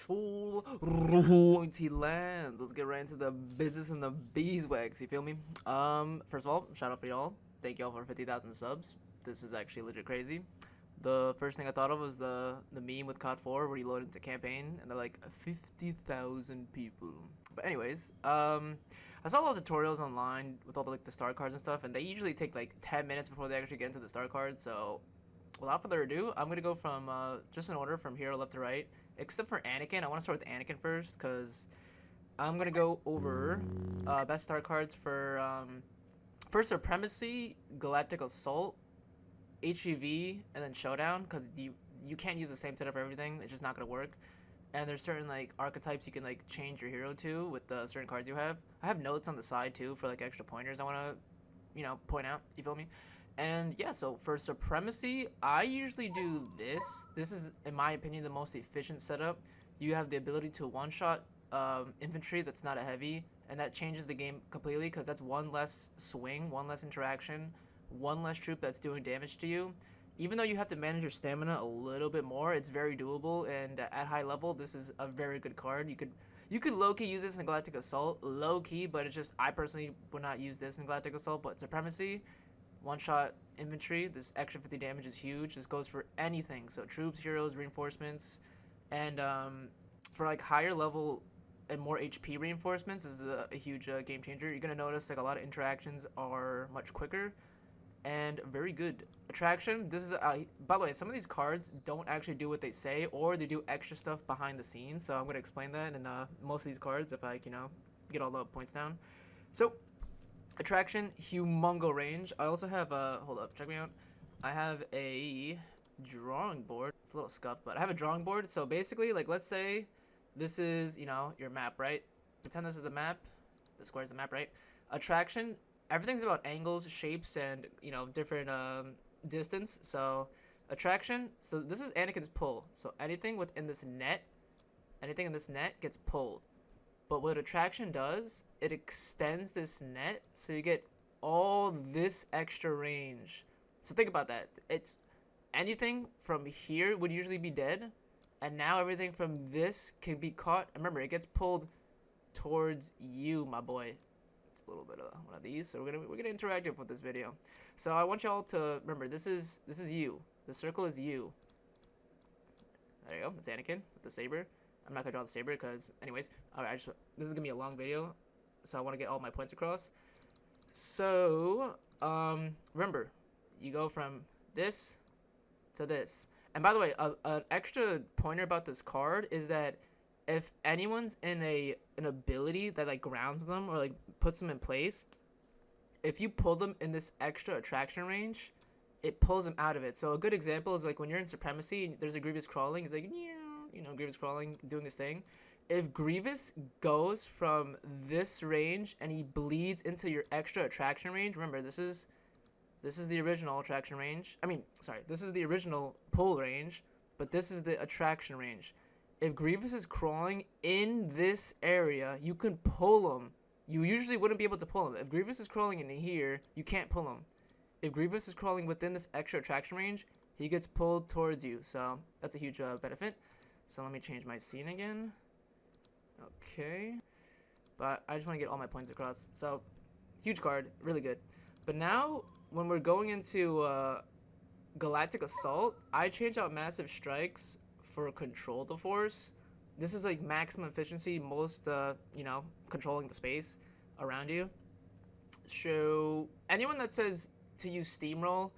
Alrighty, lands. Let's get right into the business and the beeswax. You feel me? First of all, shout out for y'all. Thank y'all for 50,000 subs. This is actually legit crazy. The first thing I thought of was the meme with COD 4 where you load into campaign and they're like 50,000 people. But anyways, I saw a lot of tutorials online with all the star cards and stuff, and they usually take like 10 minutes before they actually get into the star cards. So without further ado, I'm gonna go from just in order from hero left to right, except for ANAKIN. I want to start with ANAKIN first because I'm gonna go over best star cards for Supremacy, Galactic Assault, HEV, and then Showdown, because you can't use the same setup for everything. It's just not gonna work. And there's certain like archetypes you can like change your hero to with the certain cards you have. I have notes on the side too for like extra pointers I want to point out. You feel me? And yeah, so for Supremacy, I usually do this. This is, in my opinion, the most efficient setup. You have the ability to one-shot infantry that's not a heavy, and that changes the game completely because that's one less swing, one less interaction, one less troop that's doing damage to you. Even though you have to manage your stamina a little bit more, it's very doable, and at high level, this is a very good card. You could low-key use this in Galactic Assault, low-key, but it's just, I personally would not use this in Galactic Assault, but Supremacy, one-shot infantry, this extra 50 damage is huge. This goes for anything, so troops, heroes, reinforcements, and for like higher level and more HP reinforcements, this is a huge game changer. You're gonna notice like a lot of interactions are much quicker and very good. Attraction, this is by the way, some of these cards don't actually do what they say, or they do extra stuff behind the scenes, so I'm gonna explain that in most of these cards if I get all the points down. So attraction, humongo range. I also have hold up, check me out. I have a drawing board. It's a little scuffed, but I have a drawing board. So basically, like, let's say this is your map, right? Pretend this is the map. The square is the map, right? Attraction, everything's about angles, shapes, and different distance. So attraction, so this is ANAKIN's pull. So anything within this net, anything in this net gets pulled. But what attraction does, it extends this net so you get all this extra range. So think about that. It's anything from here would usually be dead, and now everything from this can be caught. Remember, it gets pulled towards you, my boy. It's a little bit of one of these. So we're gonna interactive with this video. So I want y'all to remember this is you. The circle is you. There you go. That's ANAKIN with the saber. I'm not gonna draw the saber because, anyways, alright. This is gonna be a long video, so I want to get all my points across. So, remember, you go from this to this. And by the way, an extra pointer about this card is that if anyone's in an ability that like grounds them or like puts them in place, if you pull them in this extra attraction range, it pulls them out of it. So a good example is like when you're in Supremacy and there's a Grievous crawling, it's like Grievous crawling, doing his thing. If Grievous goes from this range and he bleeds into your extra attraction range, remember this is the original attraction range. This is the original pull range, but this is the attraction range. If Grievous is crawling in this area, you can pull him. You usually wouldn't be able to pull him. If Grievous is crawling in here, you can't pull him. If Grievous is crawling within this extra attraction range, he gets pulled towards you. So that's a huge benefit. So let me change my scene again. Okay. But I just want to get all my points across. So, huge card. Really good. But now, when we're going into Galactic Assault, I change out Massive Strikes for Control the Force. This is like maximum efficiency, most, controlling the space around you. So, anyone that says to use Steamroll,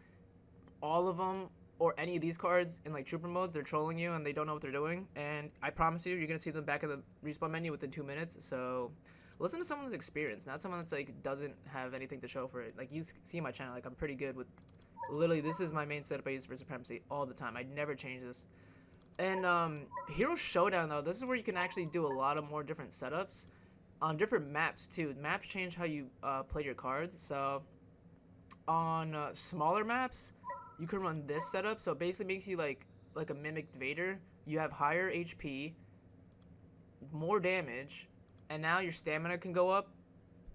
all of them, or any of these cards in like trooper modes, they're trolling you and they don't know what they're doing. And I promise you're gonna see them back in the respawn menu within 2 minutes. So listen to someone with experience, not someone that's like doesn't have anything to show for it. Like you see my channel, like I'm pretty good with, literally this is my main setup I use for Supremacy all the time. I never change this. And Hero Showdown though, this is where you can actually do a lot of more different setups on different maps too. Maps change how you play your cards. So on smaller maps, you can run this setup, so it basically makes you like a mimicked Vader. You have higher HP, more damage, and now your stamina can go up,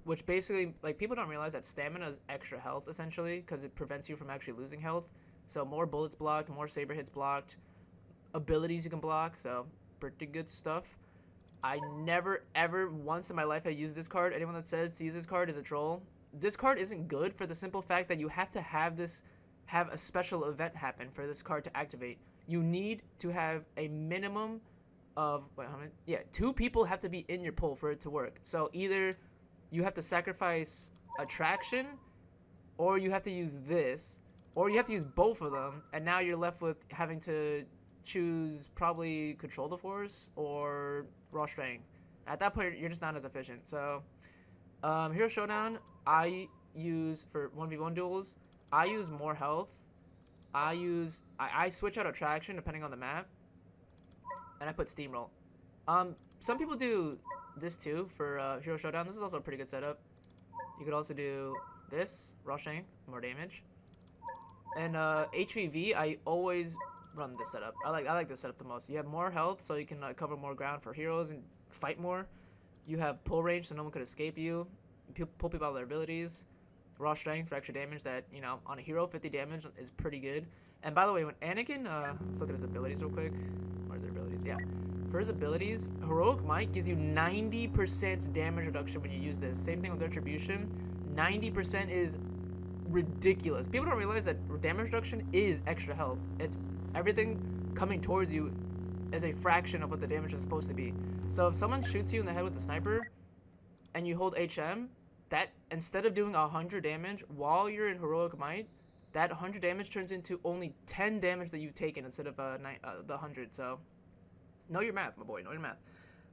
which basically, like, people don't realize that stamina is extra health essentially because it prevents you from actually losing health. So more bullets blocked, more saber hits blocked, abilities you can block. So pretty good stuff. I never ever once in my life have used this card. Anyone that says to use this card is a troll. This card isn't good for the simple fact that you have to have a special event happen for this card to activate. You need to have a minimum of, wait, how many? Yeah, 2 people have to be in your pool for it to work. So either you have to sacrifice attraction, or you have to use this, or you have to use both of them, and now you're left with having to choose probably Control the Force or Raw Strength. At that point, you're just not as efficient. So Hero Showdown, I use for 1v1 duels, I use more health. I switch out attraction depending on the map, and I put Steamroll. Some people do this too for Hero Showdown. This is also a pretty good setup. You could also do this, Raw Strength, more damage. And HVV, I always run this setup. I like this setup the most. You have more health, so you can cover more ground for heroes and fight more. You have pull range, so no one could escape you. Pull people out of their abilities. Raw Strength for extra damage that, you know, on a hero, 50 damage is pretty good. And by the way, when Anakin, let's look at his abilities real quick. Where's his abilities? Yeah. For his abilities, Heroic Might gives you 90% damage reduction when you use this. Same thing with Retribution. 90% is ridiculous. People don't realize that damage reduction is extra health. It's everything coming towards you is a fraction of what the damage is supposed to be. So if someone shoots you in the head with the sniper and you hold HM, that instead of doing 100 damage while you're in Heroic Might, that 100 damage turns into only 10 damage that you've taken instead of the 100. So know your math, my boy, know your math.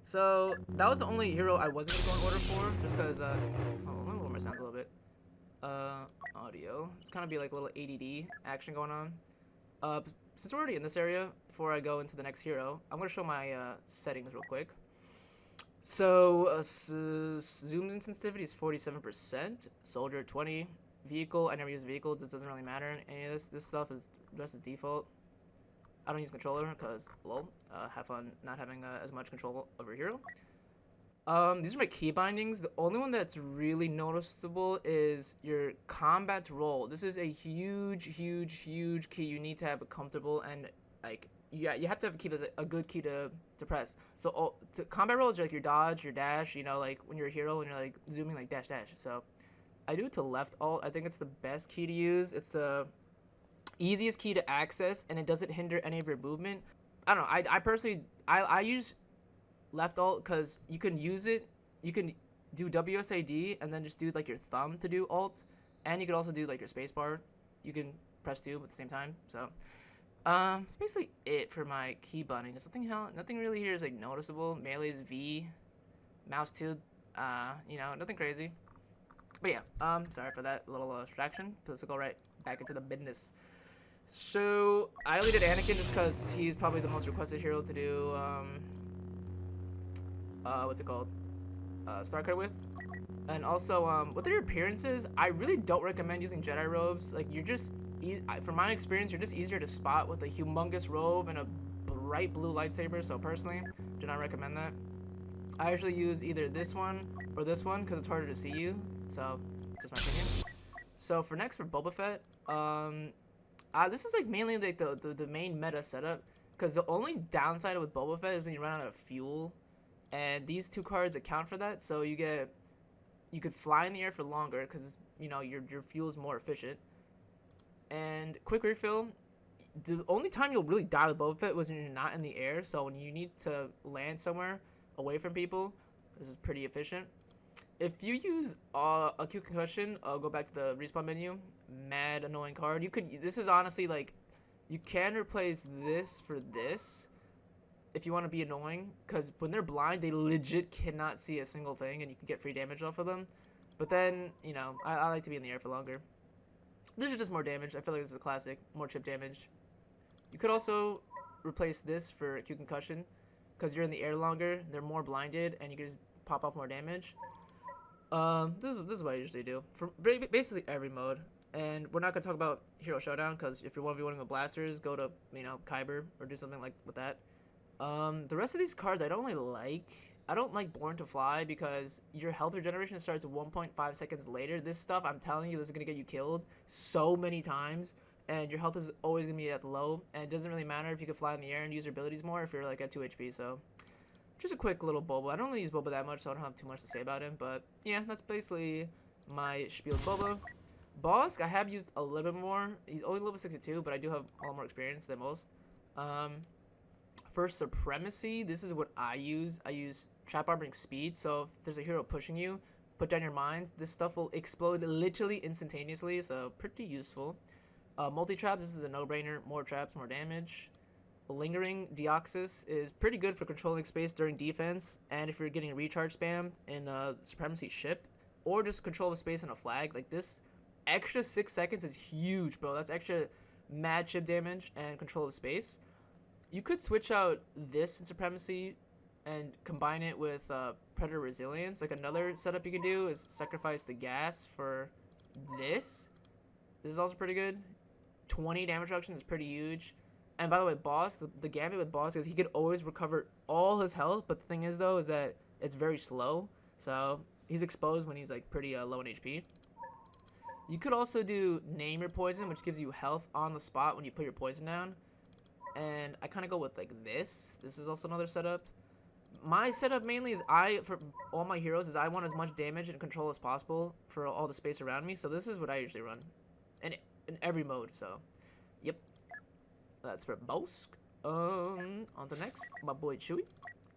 So that was the only hero I wasn't going to go in order for, just because let me lower my sounds a little bit. Audio, it's kind of be like a little ADD action going on. Since we're already in this area, before I go into the next hero, I'm going to show my settings real quick. So zoom in sensitivity is 47%, soldier 20, vehicle, I never use vehicle, this doesn't really matter. Any of this stuff is just as default. I don't use controller because lol, have fun not having as much control over hero. These are my key bindings. The only one that's really noticeable is your combat roll. This is a huge key. You need to have a comfortable and like you have to keep a good key to press. So combat roll is like your dodge, your dash. You know, like when you're a hero and you're like zooming like dash. So I do it to left alt. I think it's the best key to use. It's the easiest key to access, and it doesn't hinder any of your movement. I don't know. I personally I use left alt because you can use it. You can do WSAD and then just do like your thumb to do alt, and you can also do like your spacebar. You can press 2 at the same time. So it's basically it for my key bindings. Nothing really here is like noticeable. Melee's V, mouse 2, you know, nothing crazy. But yeah, sorry for that little distraction. Let's go right back into the business. So I only did Anakin just because he's probably the most requested hero to do what's it called? Star card with. And also with their appearances, I really don't recommend using Jedi robes. Like you're just from my experience, you're just easier to spot with a humongous robe and a bright blue lightsaber. So personally, do not recommend that. I usually use either this one or this one because it's harder to see you. So just my opinion. So for Boba Fett, this is like mainly like the main meta setup, because the only downside with Boba Fett is when you run out of fuel, and these 2 cards account for that. So you could fly in the air for longer because you know your fuel is more efficient. And quick refill, the only time you'll really die with Boba Fett was when you're not in the air. So when you need to land somewhere away from people, this is pretty efficient. If you use acute concussion, go back to the respawn menu. Mad annoying card. This is honestly like, you can replace this for this if you want to be annoying, because when they're blind, they legit cannot see a single thing, and you can get free damage off of them. But then, you know, I like to be in the air for longer. This is just more damage. I feel like this is a classic. More chip damage. You could also replace this for acute concussion, because you're in the air longer, they're more blinded, and you can just pop off more damage. This is what I usually do for basically every mode. And we're not going to talk about Hero Showdown, because if you're 1v1ing with blasters, go to, you know, Kyber or do something like with that. The rest of these cards I don't really like. I don't like Born to Fly because your health regeneration starts 1.5 seconds later. This stuff, I'm telling you, this is going to get you killed so many times. and your health is always gonna be at low, and it doesn't really matter if you can fly in the air and use your abilities more if you're like at 2 HP. So just a quick little BOBA. I don't really use BOBA that much, so I don't have too much to say about him, but yeah, that's basically my spiel with BOBA. BOSSK I have used a little bit more. He's only level 62, but I do have a lot more experience than most. For Supremacy, this is what I use. I use Trap Armoring Speed, so if there's a hero pushing you, put down your mines. This stuff will explode literally instantaneously, so pretty useful. Multi-traps, this is a no-brainer. More traps, more damage. Lingering Deoxys is pretty good for controlling space during defense, and if you're getting recharge spam in a Supremacy ship, or just control of space in a flag. Like, this extra 6 seconds is huge, bro. That's extra mad ship damage and control of space. You could switch out this in Supremacy and combine it with Predator Resilience. Like, another setup you can do is sacrifice the gas for this. This is also pretty good. 20 damage reduction is pretty huge. And by the way, BOSSK, the gambit with BOSSK is he could always recover all his health, but the thing is, though, is that it's very slow. So he's exposed when he's like pretty low in HP. You could also do Name Your Poison, which gives you health on the spot when you put your poison down. And I kind of go with like this. This is also another setup. My setup mainly is for all my heroes is I want as much damage and control as possible for all the space around me. So this is what I usually run in every mode. So, yep. That's for BOSSK. On to next, my boy CHEWIE.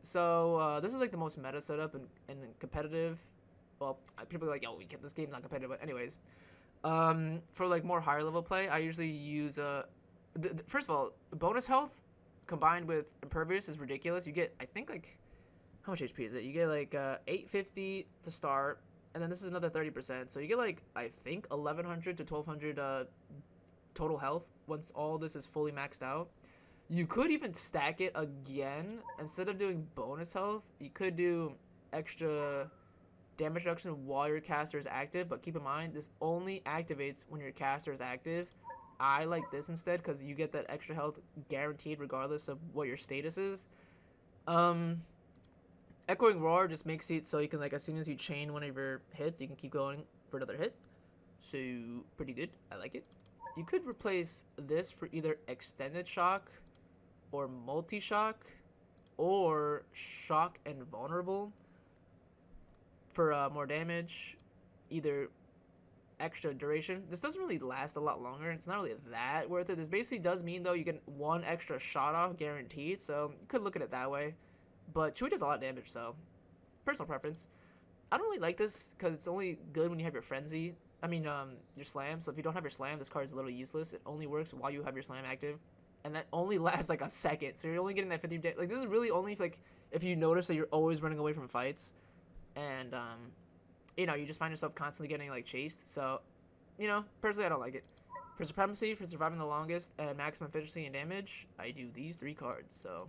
So this is like the most meta setup and competitive. Well, people are like, yo, this game's not competitive, but anyways. For like more higher level play, I usually use first of all, bonus health combined with impervious is ridiculous. You get, I think, like, how much HP is it? You get like 850 to start, and then this is another 30%. So you get like, I think 1100 to 1200 total health once all this is fully maxed out. You could even stack it again. Instead of doing bonus health, you could do extra damage reduction while your caster is active, but keep in mind this only activates when your caster is active. I like this instead because you get that extra health guaranteed regardless of what your status is. Echoing Roar just makes it so you can, like, as soon as you chain one of your hits, you can keep going for another hit. So pretty good. I like it. You could replace this for either Extended Shock or Multi-Shock or Shock and Vulnerable for more damage, either extra duration. This doesn't really last a lot longer. It's not really that worth it. This basically does mean, though, you get one extra shot off guaranteed, so you could look at it that way. But CHEWIE does a lot of damage, so personal preference. I don't really like this because it's only good when you have your frenzy. I mean, your slam. So if you don't have your slam, this card is literally useless. It only works while you have your slam active, and that only lasts like a second. So you're only getting that 50 damage. Like, this is really only if you notice that you're always running away from fights, and you know, you just find yourself constantly getting like chased. So, you know, personally, I don't like it. For Supremacy, for surviving the longest and maximum efficiency and damage, I do these 3 cards. So,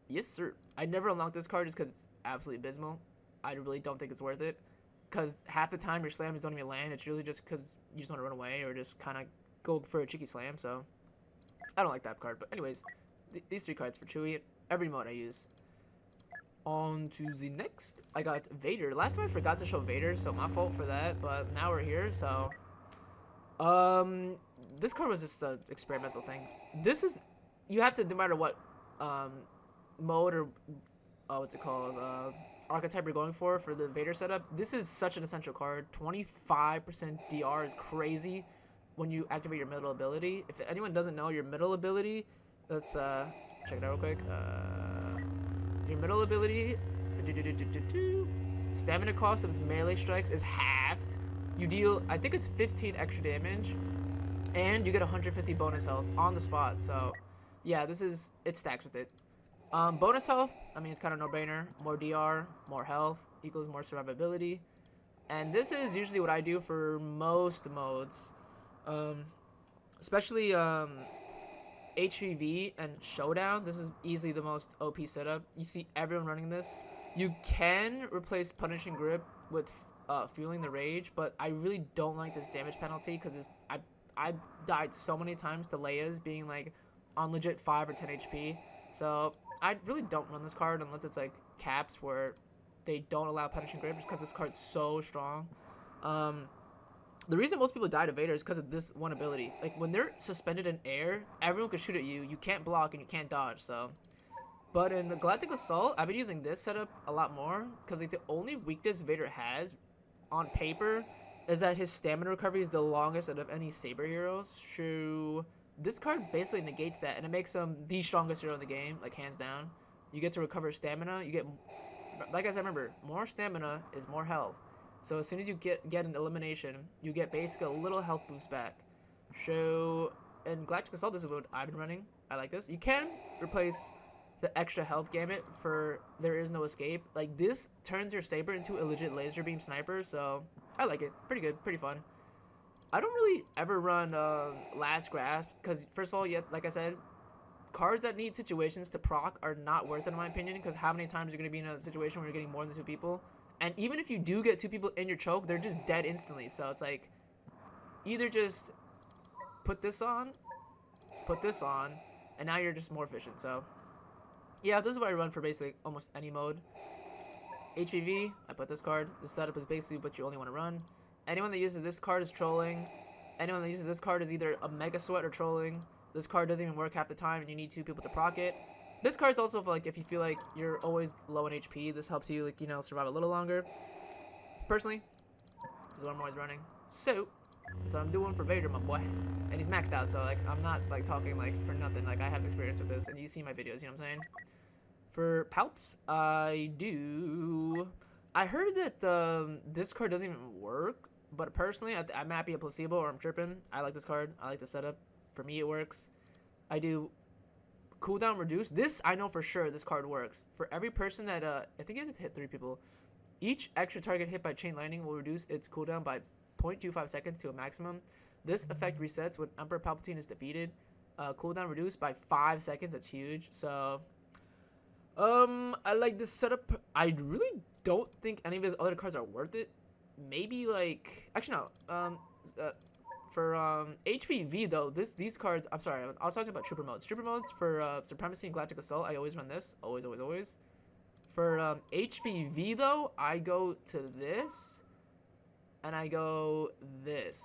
yes, sir. I never unlock this card just because it's absolutely abysmal. I really don't think it's worth it. Because half the time your slams don't even land. It's usually just because you just want to run away or just kind of go for a cheeky slam. So, I don't like that card. But anyways, these 3 cards for CHEWIE. Every mode I use. On to the next. I got VADER. Last time I forgot to show VADER, so my fault for that. But now we're here, so... this card was just an experimental thing. This is... You have to, no matter what mode or... what's it called? Archetype you're going for the VADER setup. This is such an essential card. 25% DR is crazy when you activate your middle ability. If anyone doesn't know your middle ability, let's check it out real quick. Your middle ability, stamina cost of melee strikes is halved. You deal, I think it's 15 extra damage, and you get 150 bonus health on the spot. So, yeah, it stacks with it. Bonus health, I mean, it's kind of no-brainer. More DR, more health equals more survivability. And this is usually what I do for most modes. Especially HVV and Showdown. This is easily the most OP setup. You see everyone running this. You can replace Punishing Grip with Fueling the Rage, but I really don't like this damage penalty because I died so many times to LEIAs being like on legit 5 or 10 HP. So I really don't run this card unless it's like caps where they don't allow Punishing Grip just because this card's so strong. The reason most people die to Vader is because of this one ability. Like, when they're suspended in air, everyone can shoot at you. You can't block and you can't dodge, so. But in the Galactic Assault, I've been using this setup a lot more. Because, like, the only weakness Vader has, on paper, is that his stamina recovery is the longest out of any Saber heroes. So, this card basically negates that. And it makes him the strongest hero in the game, like, hands down. You get to recover stamina. You get, like I said, remember, more stamina is more health. So as soon as you get an elimination, you get basically a little health boost back. So in Galactic Assault, this is what I've been running. I like this. You can replace the extra health gamut for There Is No Escape. Like, this turns your Saber into a legit laser beam sniper, so I like it. Pretty good, pretty fun. I don't really ever run Last Grasp, because first of all, like I said, cards that need situations to proc are not worth it in my opinion, because how many times you're going to be in a situation where you're getting more than 2 people? And even if you do get 2 people in your choke, they're just dead instantly. So it's like, either just put this on, and now you're just more efficient. So yeah, this is what I run for basically almost any mode. HVV, I put this card. This setup is basically what you only want to run. Anyone that uses this card is trolling. Anyone that uses this card is either a mega sweat or trolling. This card doesn't even work half the time and you need 2 people to proc it. This card's also for, like, if you feel like you're always low in HP, this helps you, like, you know, survive a little longer. Personally, this is what I'm always running. So that's what I'm doing for Vader, my boy. And he's maxed out, so, like, I'm not, like, talking, like, for nothing. Like, I have experience with this, and you see my videos, you know what I'm saying? For Palps, I do... I heard that this card doesn't even work, but personally, I might be a placebo or I'm tripping. I like this card. I like the setup. For me, it works. I do... Cooldown reduced. This, I know for sure this card works. For every person that, I think you have to hit 3 people. Each extra target hit by Chain Lightning will reduce its cooldown by 0.25 seconds to a maximum. This effect resets when Emperor Palpatine is defeated. Cooldown reduced by 5 seconds. That's huge. So, I like this setup. I really don't think any of his other cards are worth it. Maybe, like... Actually, no. For HVV though, these cards, I'm sorry, I was talking about trooper modes. Trooper modes for Supremacy and Galactic Assault, I always run this. Always, always, always. For HVV though, I go to this, and I go this.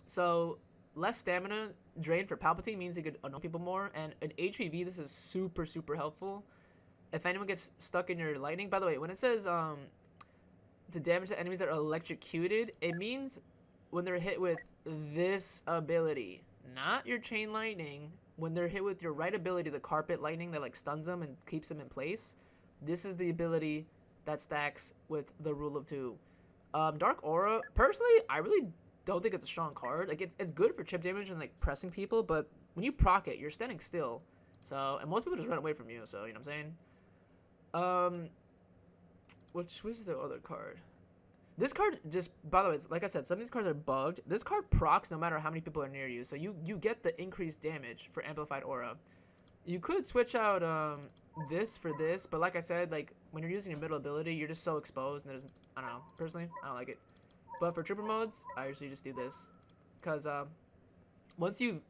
So, less stamina drain for Palpatine means you could annoy people more, and in HVV, this is super, super helpful. If anyone gets stuck in your lightning, by the way, when it says to damage the enemies that are electrocuted, it means when they're hit with this ability, not your Chain Lightning. When they're hit with your right ability, the Carpet Lightning that, like, stuns them and keeps them in place, this is the ability that stacks with the Rule of 2. Dark Aura, personally, I really don't think it's a strong card. Like, it's good for chip damage and, like, pressing people, but when you proc it, you're standing still. So, and most people just run away from you, so, you know what I'm saying? Which is the other card? This card just, by the way, like I said, some of these cards are bugged. This card procs no matter how many people are near you. So you get the increased damage for Amplified Aura. You could switch out this for this, but like I said, like, when you're using your middle ability, you're just so exposed, and there's, I don't know, personally, I don't like it. But for trooper modes, I usually just do this. Because once you've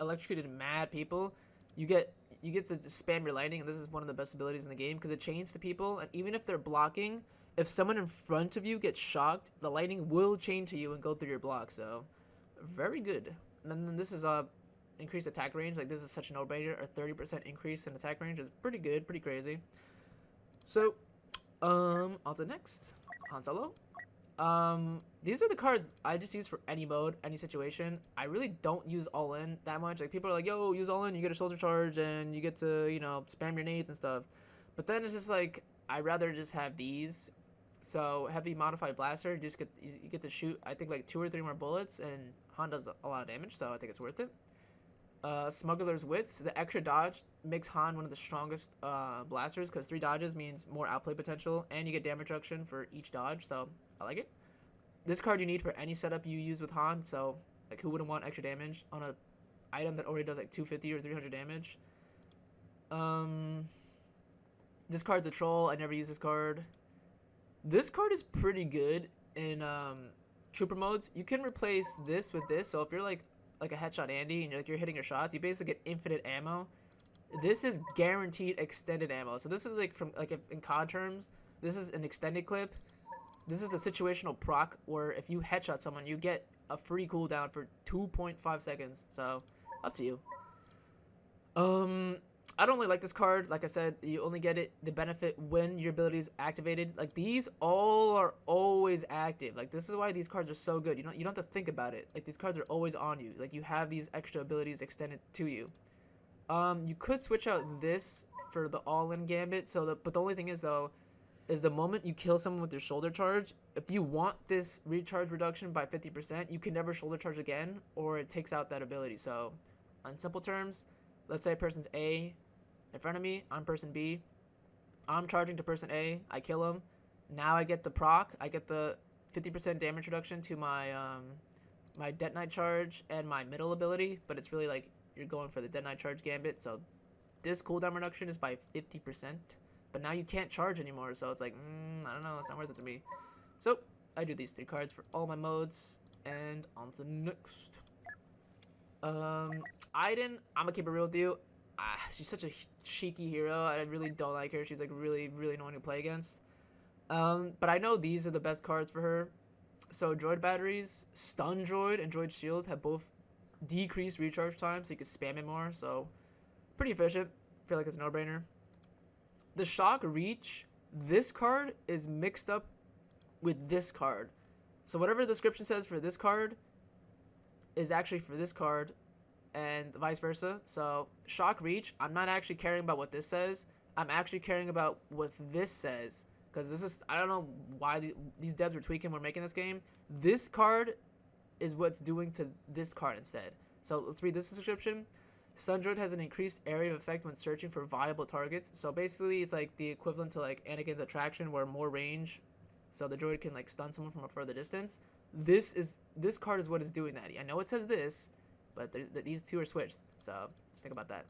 electrocuted mad people, you get to spam your lightning, and this is one of the best abilities in the game, because it chains to people, and even if they're blocking, if someone in front of you gets shocked, the lightning will chain to you and go through your block. So, very good. And then this is increased attack range. Like, this is such a no-brainer. A 30% increase in attack range is pretty good, pretty crazy. So, on to the next. Han Solo. These are the cards I just use for any mode, any situation. I really don't use all in that much. Like, people are like, yo, use all in, you get a soldier charge, and you get to, you know, spam your nades and stuff. But then it's just like, I'd rather just have these. So, heavy modified blaster, you get to shoot, I think, like 2 or 3 more bullets, and Han does a lot of damage, so I think it's worth it. Smuggler's Wits, the extra dodge makes Han one of the strongest blasters, because 3 dodges means more outplay potential, and you get damage reduction for each dodge, so I like it. This card you need for any setup you use with Han, so, like, who wouldn't want extra damage on an item that already does, like, 250 or 300 damage? This card's a troll, I never use this card. This card is pretty good in trooper modes. You can replace this with this, so if you're like a headshot Andy and you're hitting your shots, you basically get infinite ammo. This is guaranteed extended ammo. So this is like, from, like, in COD terms, this is an extended clip. this is a situational proc where if you headshot someone, you get a free cooldown for 2.5 seconds. So, up to you. I don't really like this card. Like I said, you only get the benefit when your ability is activated. Like, these all are always active. Like, this is why these cards are so good. You don't have to think about it. Like, these cards are always on you. Like, you have these extra abilities extended to you. You could switch out this for the all-in gambit. But the only thing is, though, is the moment you kill someone with your shoulder charge, if you want this recharge reduction by 50%, you can never shoulder charge again, or it takes out that ability. So, on simple terms, let's say person's A in front of me, I'm person B. I'm charging to person A, I kill him. Now I get the proc, I get the 50% damage reduction to my my Dead Knight charge and my middle ability, but it's really like you're going for the Dead Knight charge gambit, so this cooldown reduction is by 50%. But now you can't charge anymore, so it's like, I don't know, it's not worth it to me. So, I do these 3 cards for all my modes, and on to the next. IDEN, I'm gonna keep it real with you. She's such a cheeky hero. I really don't like her. She's like really, really annoying to play against. But I know these are the best cards for her. So, droid batteries, stun droid, and droid shield have both decreased recharge time, so you can spam it more, so pretty efficient. I feel like it's a no-brainer. The shock reach, this card is mixed up with this card. So whatever the description says for this card is actually for this card, and vice versa. So shock reach, I'm not actually caring about what this says. I'm actually caring about what this says. Because this is, I don't know why these devs were tweaking when making this game. This card is what's doing to this card instead. So let's read this description. Stun droid has an increased area of effect when searching for viable targets. So basically, it's like the equivalent to like Anakin's attraction, where more range, so the droid can like stun someone from a further distance. This card is what is doing that. I know it says this, but these two are switched. So just think about that.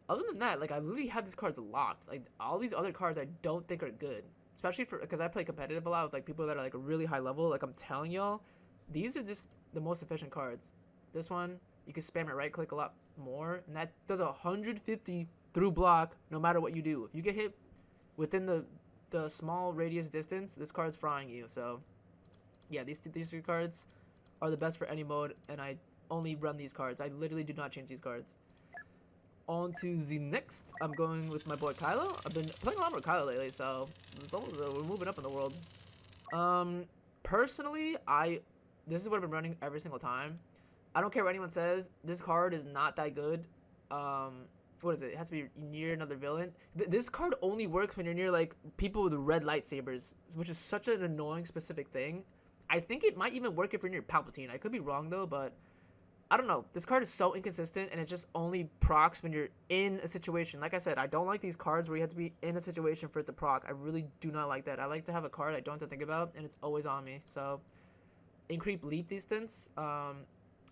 Other than that, like I literally have these cards locked. Like all these other cards, I don't think are good, especially because I play competitive a lot with like people that are like really high level. Like I'm telling y'all, these are just the most efficient cards. This one, you can spam it right click a lot more, and that does 150 through block no matter what you do. If you get hit within the small radius distance, this card's frying you. So yeah, these 3 cards are the best for any mode, and I only run these cards. I literally do not change these cards. On to the next. I'm going with my boy KYLO. I've been playing a lot more KYLO lately, so we're moving up in the world. Personally, this is what I've been running every single time. I don't care what anyone says. This card is not that good. What is it? It has to be near another villain. This card only works when you're near like people with red lightsabers, which is such an annoying specific thing. I think it might even work if you're near Palpatine. I could be wrong though, but I don't know. This card is so inconsistent, and it just only procs when you're in a situation. Like I said, I don't like these cards where you have to be in a situation for it to proc. I really do not like that. I like to have a card I don't have to think about, and it's always on me. So, increase leap distance.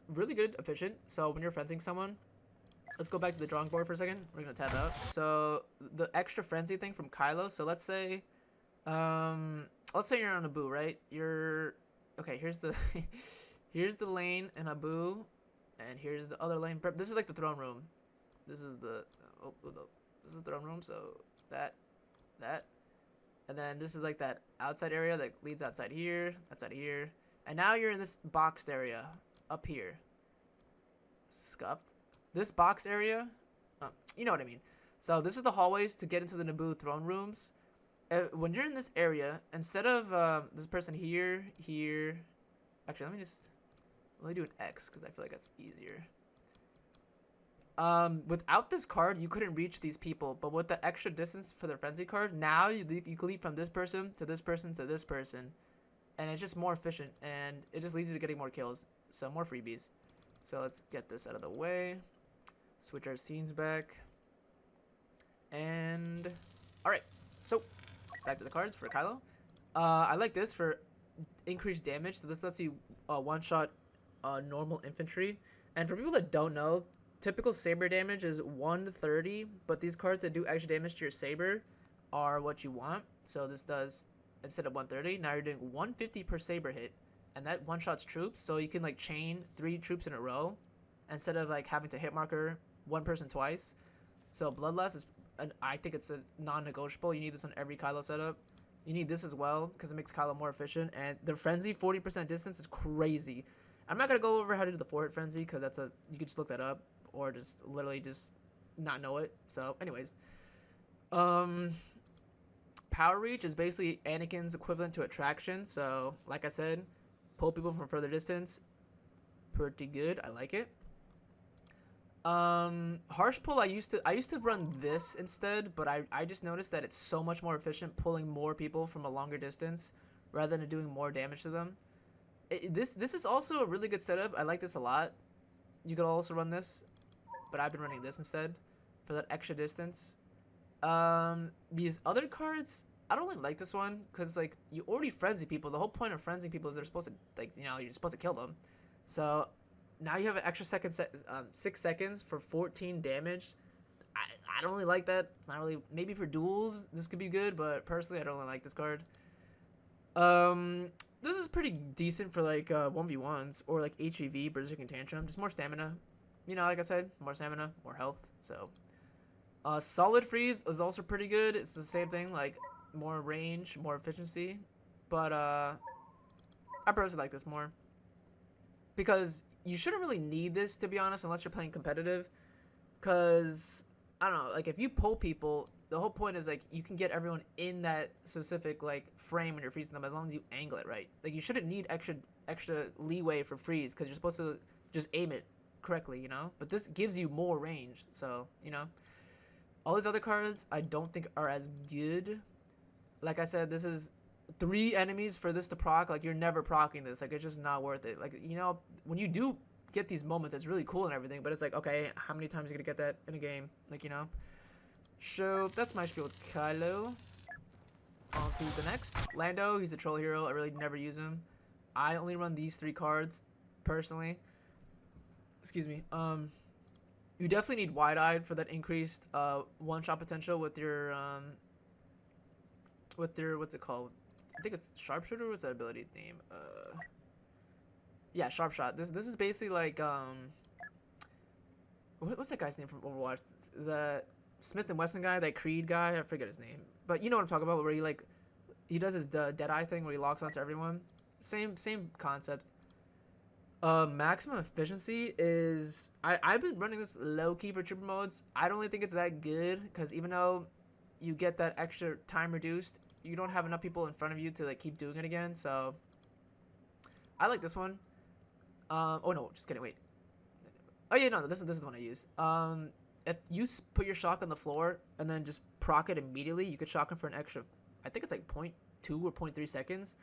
Really good, efficient. So when you're fencing someone, let's go back to the drawing board for a second. We're gonna tab out. So the extra frenzy thing from KYLO. So let's say you're on Abu, right? Okay. Here's the here's the lane in Abu, and here's the other lane. This is like the throne room. This is the this is the throne room. So that, and then this is like that outside area that leads outside here, and now you're in this boxed area. Up here, scuffed. This box area, you know what I mean. So this is the hallways to get into the Naboo throne rooms. When you're in this area, instead of this person here, actually let me do an X because I feel like that's easier. Without this card, you couldn't reach these people, but with the extra distance for the frenzy card, now you can leap from this person to this person to this person, and it's just more efficient, and it just leads you to getting more kills. So more freebies. So let's get this out of the way. Switch our scenes back. And alright. So back to the cards for KYLO. I like this for increased damage. So this lets you one-shot normal infantry. And for people that don't know, typical saber damage is 130, but these cards that do extra damage to your saber are what you want. So this does, instead of 130, now you're doing 150 per saber hit. And that one-shots troops, so you can like chain 3 troops in a row instead of like having to hit marker one person twice. So Bloodlust is, I think it's a non-negotiable. You need this on every KYLO setup. You need this as well because it makes KYLO more efficient. And the frenzy 40% distance is crazy. I'm not gonna go over how to do the 4-hit frenzy because you can just look that up or just literally just not know it. So, anyways, power reach is basically Anakin's equivalent to attraction. So, like I said, pull people from further distance. Pretty good. I like it. Harsh pull, I used to run this instead, but I just noticed that it's so much more efficient pulling more people from a longer distance rather than doing more damage to them. This is also a really good setup. I like this a lot. You could also run this, but I've been running this instead for that extra distance. These other cards, I don't really like this one because like you already frenzy people. The whole point of frenzying people is they're supposed to you're supposed to kill them. So now you have an extra 6 seconds for 14 damage. I don't really like that. It's not really, maybe for duels this could be good, but personally I don't really like this card. This is pretty decent for like 1v1s or like HEV, Berserk and Tantrum. Just more stamina. You know, like I said, more stamina, more health. So Solid Freeze is also pretty good. It's the same thing, like more range, more efficiency. But I personally like this more because you shouldn't really need this, to be honest, unless you're playing competitive. Because I don't know, like if you pull people, the whole point is like you can get everyone in that specific like frame when you're freezing them as long as you angle it right. Like you shouldn't need extra leeway for freeze because you're supposed to just aim it correctly, you know. But this gives you more range, so you know. All these other cards I don't think are as good. Like I said, this is 3 enemies for this to proc. Like you're never procking this. Like it's just not worth it. Like, you know, when you do get these moments, it's really cool and everything, but it's like, okay, how many times are you gonna get that in a game? Like, you know. So that's my spiel with KYLO. On to the next. Lando, he's a troll hero. I really never use him. I only run these 3 cards personally. Excuse me. You definitely need wide-eyed for that increased one-shot potential with your what's it called? I think it's sharpshooter. What's that ability name? Yeah, sharp shot. This is basically like what's that guy's name from Overwatch? The Smith and Wesson guy, that Creed guy. I forget his name, but you know what I'm talking about. Where he does his Deadeye thing where he locks onto everyone. Same concept. Maximum efficiency is I've been running this low key for trooper modes. I don't really think it's that good because even though you get that extra time reduced, you don't have enough people in front of you to like keep doing it again. So I like this one. Oh no, just kidding. Wait. Oh yeah, no, this is the one I use. If you put your shock on the floor and then just proc it immediately, you could shock him for an extra, I think it's like 0.2 or 0.3 seconds.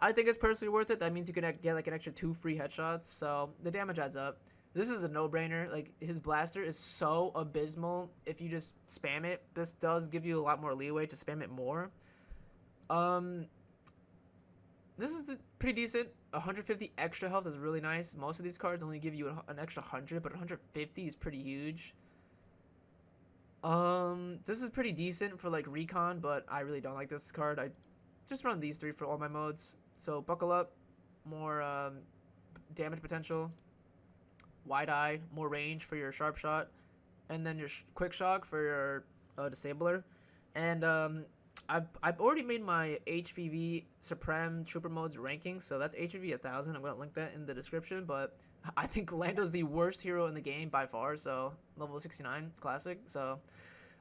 I think it's personally worth it. That means you can get like an extra 2 free headshots, so the damage adds up. This is a no-brainer. Like his blaster is so abysmal. If you just spam it, this does give you a lot more leeway to spam it more. This is pretty decent. 150 extra health is really nice. Most of these cards only give you an extra 100, but 150 is pretty huge. This is pretty decent for like recon, but I really don't like this card. I just run these 3 for all my modes. So buckle up, more damage potential, wide eye, more range for your sharp shot, and then your quick shock for your disabler. And I've already made my HVV Supreme Trooper modes ranking, so that's HVV 1000. I'm gonna link that in the description. But I think Lando's the worst hero in the game by far. So level 69 classic. So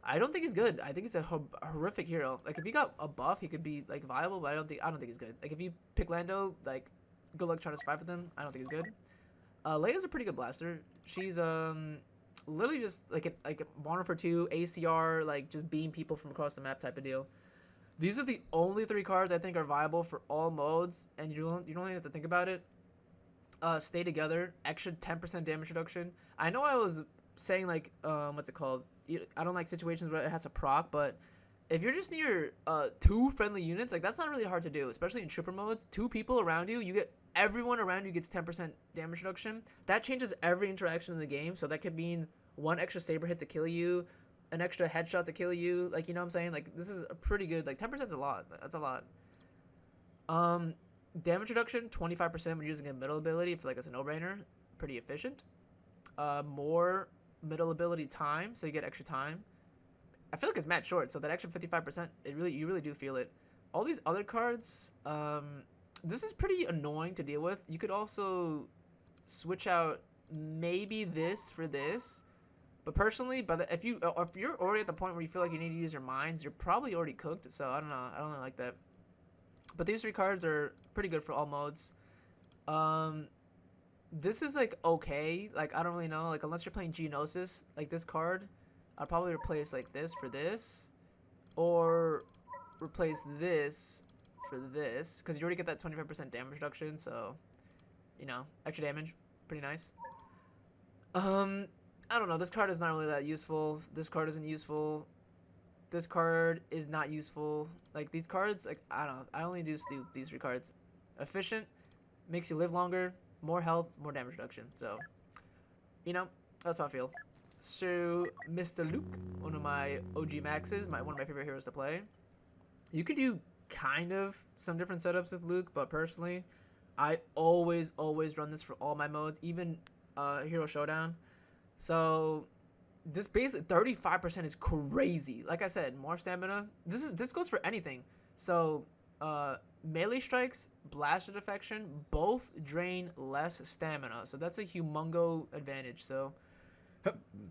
I don't think he's good. I think he's a horrific hero. Like if he got a buff, he could be like viable, but I don't think he's good. Like if you pick Lando, like good luck trying to survive with him. I don't think he's good. Leia's a pretty good blaster. She's literally just like a 1 for 2 ACR, like just beam people from across the map type of deal. These are the only 3 cards I think are viable for all modes, and you don't even have to think about it. Stay together, extra 10% damage reduction. I know I was saying like what's it called? I don't like situations where it has to proc, but if you're just near 2 friendly units, like that's not really hard to do, especially in trooper modes. 2 people around you, everyone around you gets 10% damage reduction. That changes every interaction in the game, so that could mean 1 extra saber hit to kill you, an extra headshot to kill you. Like, you know what I'm saying? Like this is a pretty good, like 10% is a lot. That's a lot. Damage reduction 25% when using a middle ability. It's like it's a no-brainer. Pretty efficient. More middle ability time, so you get extra time. I feel like it's mad short, so that extra 55%, you really do feel it. all these other cards, this is pretty annoying to deal with. You could also switch out maybe this for this, but personally, if you're already at the point where you feel like you need to use your minds, you're probably already cooked. So I don't know. I don't really like that. But these 3 cards are pretty good for all modes. This is like okay. Like I don't really know. Like unless you're playing Geonosis, like this card, I'll probably replace like this for this, or replace this for this, because you already get that 25% damage reduction. So, you know, extra damage, pretty nice. I don't know. This card is not really that useful. This card isn't useful. This card is not useful. Like these cards, like I don't know. I only do these 3 cards. Efficient, makes you live longer, more health, more damage reduction. So, you know, that's how I feel. So, Mr. Luke, one of my OG maxes, one of my favorite heroes to play. You could do kind of some different setups with Luke, but personally, I always run this for all my modes, even Hero Showdown. So this basically 35% is crazy. Like I said, more stamina. This goes for anything. So melee strikes, blaster defection, both drain less stamina. So that's a humongo advantage. So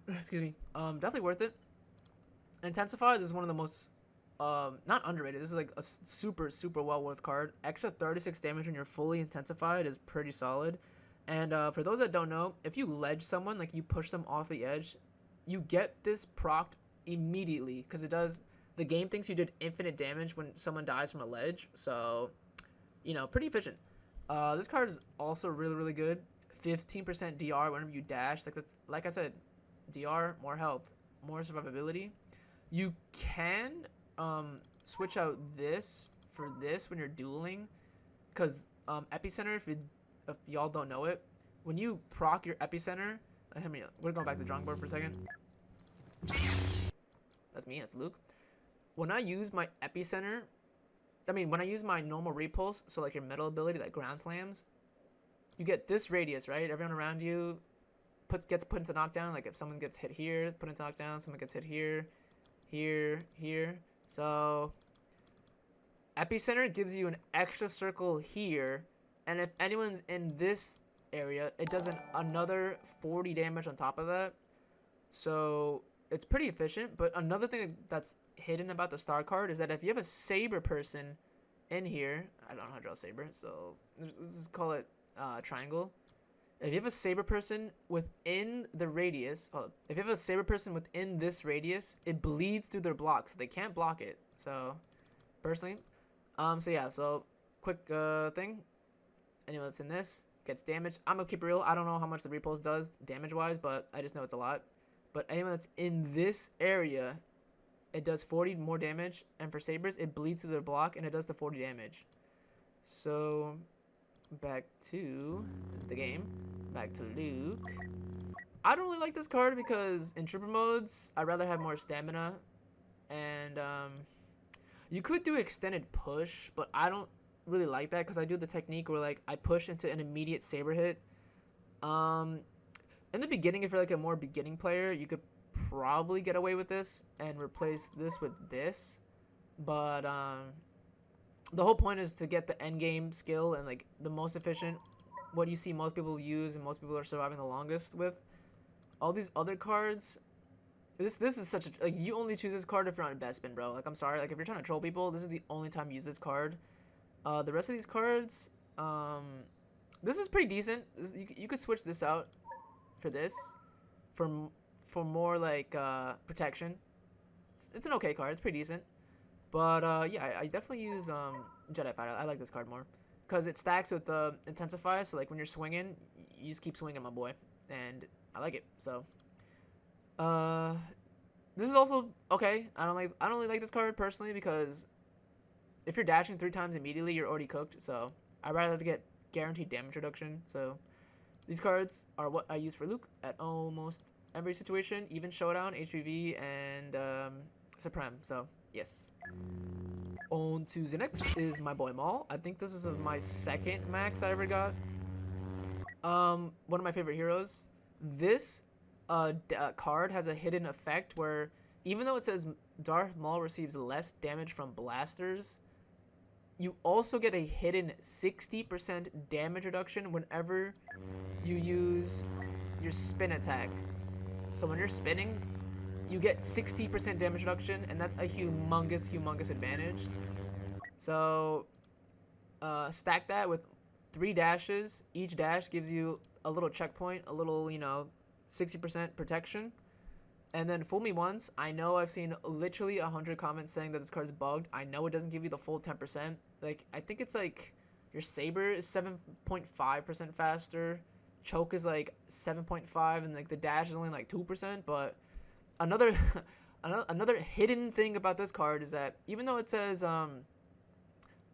excuse me. Definitely worth it. Intensify, this is one of the most not underrated. This is like a super well worth card. Extra 36 damage when you're fully intensified is pretty solid. And for those that don't know, if you ledge someone, like you push them off the edge, you get this procced immediately, because it does. The game thinks you did infinite damage when someone dies from a ledge. So, you know, pretty efficient. This card is also really good. 15% DR whenever you dash. Like I said, DR, more health, more survivability. You can switch out this for this when you're dueling, because epicenter, if y'all don't know it, when you proc your epicenter, we're going back to the drawing board for a second. That's me, that's Luke. When I use my epicenter, when I use my normal repulse, so like your metal ability that ground slams, you get this radius, right? Everyone around you gets put into knockdown. Like if someone gets hit here, put into knockdown, someone gets hit here, here. So epicenter gives you an extra circle here, and if anyone's in this area, it does another 40 damage on top of that. So it's pretty efficient. But another thing that's hidden about the star card is that if you have a saber person in here, I don't know how to draw a saber, so let's just call it triangle. If you have a saber person within the radius, if you have a saber person within this radius, it bleeds through their block, so they can't block it. So personally, so yeah, so quick thing. Anyone that's in this gets damaged. I'm gonna keep it real. I don't know how much the repulse does damage-wise, but I just know it's a lot. But anyone that's in this area, it does 40 more damage, and for sabers, it bleeds through their block, and it does the 40 damage. So, back to the game. Back to Luke. I don't really like this card because in trooper modes, I'd rather have more stamina. And, you could do extended push, but I don't really like that because I do the technique where, like, I push into an immediate saber hit. In the beginning, if you're like a more beginning player, you could probably get away with this and replace this with this, but the whole point is to get the end game skill and like the most efficient, what you see most people use and most people are surviving the longest with. All these other cards, this is such a, like, you only choose this card if you're on a Bespin, bro. Like, I'm sorry, like if you're trying to troll people, this is the only time you use this card. The rest of these cards, this is pretty decent. You could switch this out for this, for more like protection. It's an okay card. It's pretty decent. But yeah, I definitely use Jedi Fighter. I like this card more because it stacks with the Intensify. So like when you're swinging, you just keep swinging, my boy, and I like it. So this is also okay. I don't really like this card personally because if you're dashing 3 times immediately, you're already cooked. So I'd rather get guaranteed damage reduction. So these cards are what I use for Luke at almost every situation, even Showdown, HPV, and Supreme. So yes. On to the next is my boy MAUL. I think this is my second max I ever got. One of my favorite heroes. This card has a hidden effect where even though it says Darth Maul receives less damage from blasters, you also get a hidden 60% damage reduction whenever you use your spin attack. So when you're spinning, you get 60% damage reduction, and that's a humongous advantage. So stack that with 3 dashes. Each dash gives you a little checkpoint, a little, 60% protection. And then fool me once. I know I've seen literally 100 comments saying that this card's bugged. I know it doesn't give you the full 10%. Like, I think it's like your Saber is 7.5% faster. Choke is like 7.5, and like the dash is only like 2%. But another hidden thing about this card is that even though it says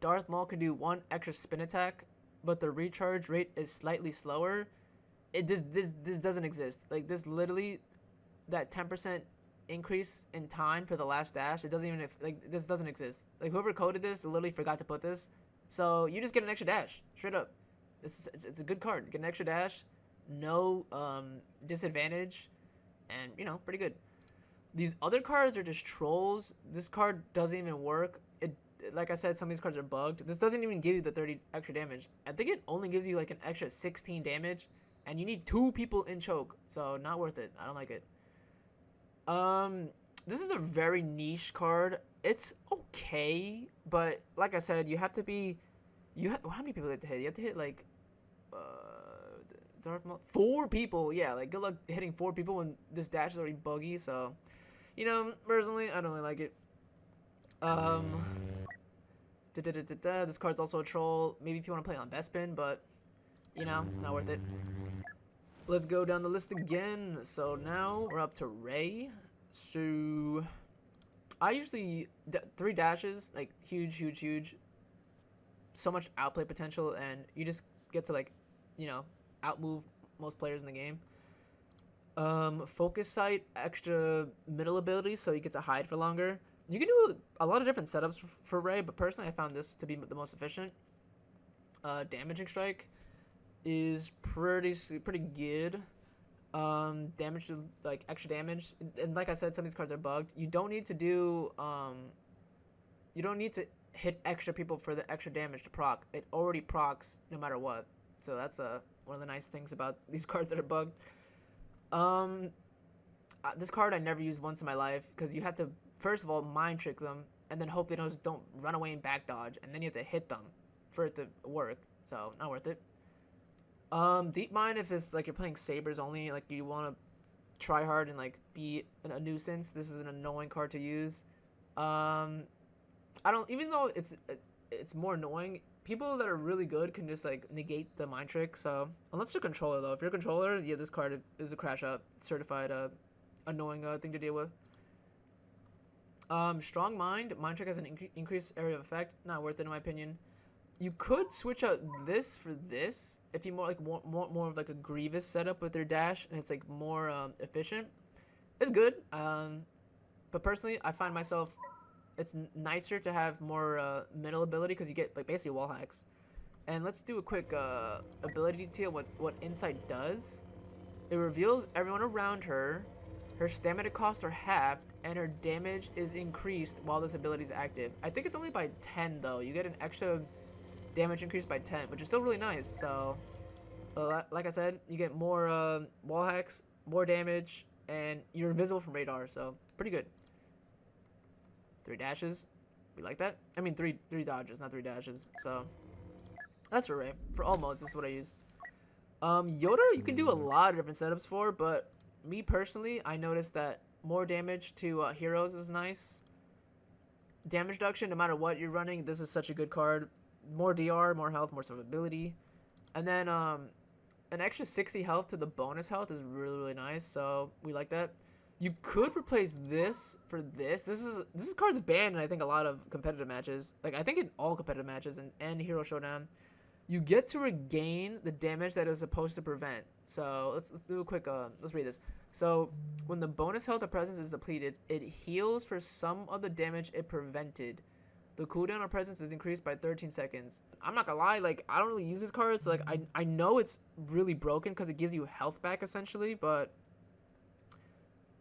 Darth Maul can do 1 extra spin attack, but the recharge rate is slightly slower, this doesn't exist. Like, this literally, that 10% increase in time for the last dash, it doesn't even, this doesn't exist. Like, whoever coded this literally forgot to put this. So you just get an extra dash, straight up. It's a good card. Get an extra dash, no disadvantage, and, pretty good. These other cards are just trolls. This card doesn't even work. Like I said, some of these cards are bugged. This doesn't even give you the 30 extra damage. I think it only gives you like an extra 16 damage, and you need 2 people in choke, so not worth it. I don't like it. This is a very niche card. It's okay, but like I said, you have to be, how many people do you have to hit? You have to hit like, Darth Maul, 4 people. Yeah, like good luck hitting 4 people when this dash is already buggy. So, personally, I don't really like it. This card's also a troll. Maybe if you want to play on Bespin, but not worth it. Let's go down the list again. So now we're up to Ray. So I usually 3 dashes, like huge. So much outplay potential, and you just get to like, outmove most players in the game. Focus sight, extra middle ability, so you get to hide for longer. You can do a lot of different setups for Ray, but personally I found this to be the most efficient. Damaging strike is pretty good. Damage to, like, extra damage, and like I said, some of these cards are bugged. You don't need to do you don't need to hit extra people for the extra damage to proc. It already procs no matter what. So that's one of the nice things about these cards that are bugged. This card I never used once in my life, because you have to first of all mind trick them and then hope they don't run away and back dodge, and then you have to hit them for it to work. So not worth it. Deep Mine, if it's like you're playing Sabers only, like you want to try hard and like be a nuisance, this is an annoying card to use. Even though it's more annoying, people that are really good can just like negate the mind trick. So unless you're a controller though, if you're a controller, yeah, this card is a crash out, certified annoying thing to deal with. Strong Mind trick has an increased area of effect, not worth it in my opinion. You could switch out this for this if you more of like a Grievous setup with their dash, and it's like more efficient. It's good, but personally I find myself, it's nicer to have more middle ability, because you get like basically wall hacks. And let's do a quick ability detail. What Insight does: it reveals everyone around her. Her stamina costs are halved, and her damage is increased while this ability is active. I think it's only by 10 though. You get an extra damage increase by 10, which is still really nice. So like I said, you get more wall hacks, more damage, and you're invisible from radar, so pretty good. 3 dashes, we like that. I mean 3 dodges, not 3 dashes. So that's for Ray. For all modes, this is what I use. Yoda, you can do a lot of different setups for, but me personally, I noticed that more damage to heroes is nice. Damage reduction, no matter what you're running, this is such a good card. More DR, more health, more survivability. And then an extra 60 health to the bonus health is really nice, so we like that. You could replace this for this. This card's banned in I think a lot of competitive matches. Like I think in all competitive matches and Hero Showdown. You get to regain the damage that it was supposed to prevent. So let's do a quick let's read this. So when the bonus health of presence is depleted, it heals for some of the damage it prevented. The cooldown of presence is increased by 13 seconds. I'm not gonna lie, like I don't really use this card, so like I know it's really broken because it gives you health back essentially, but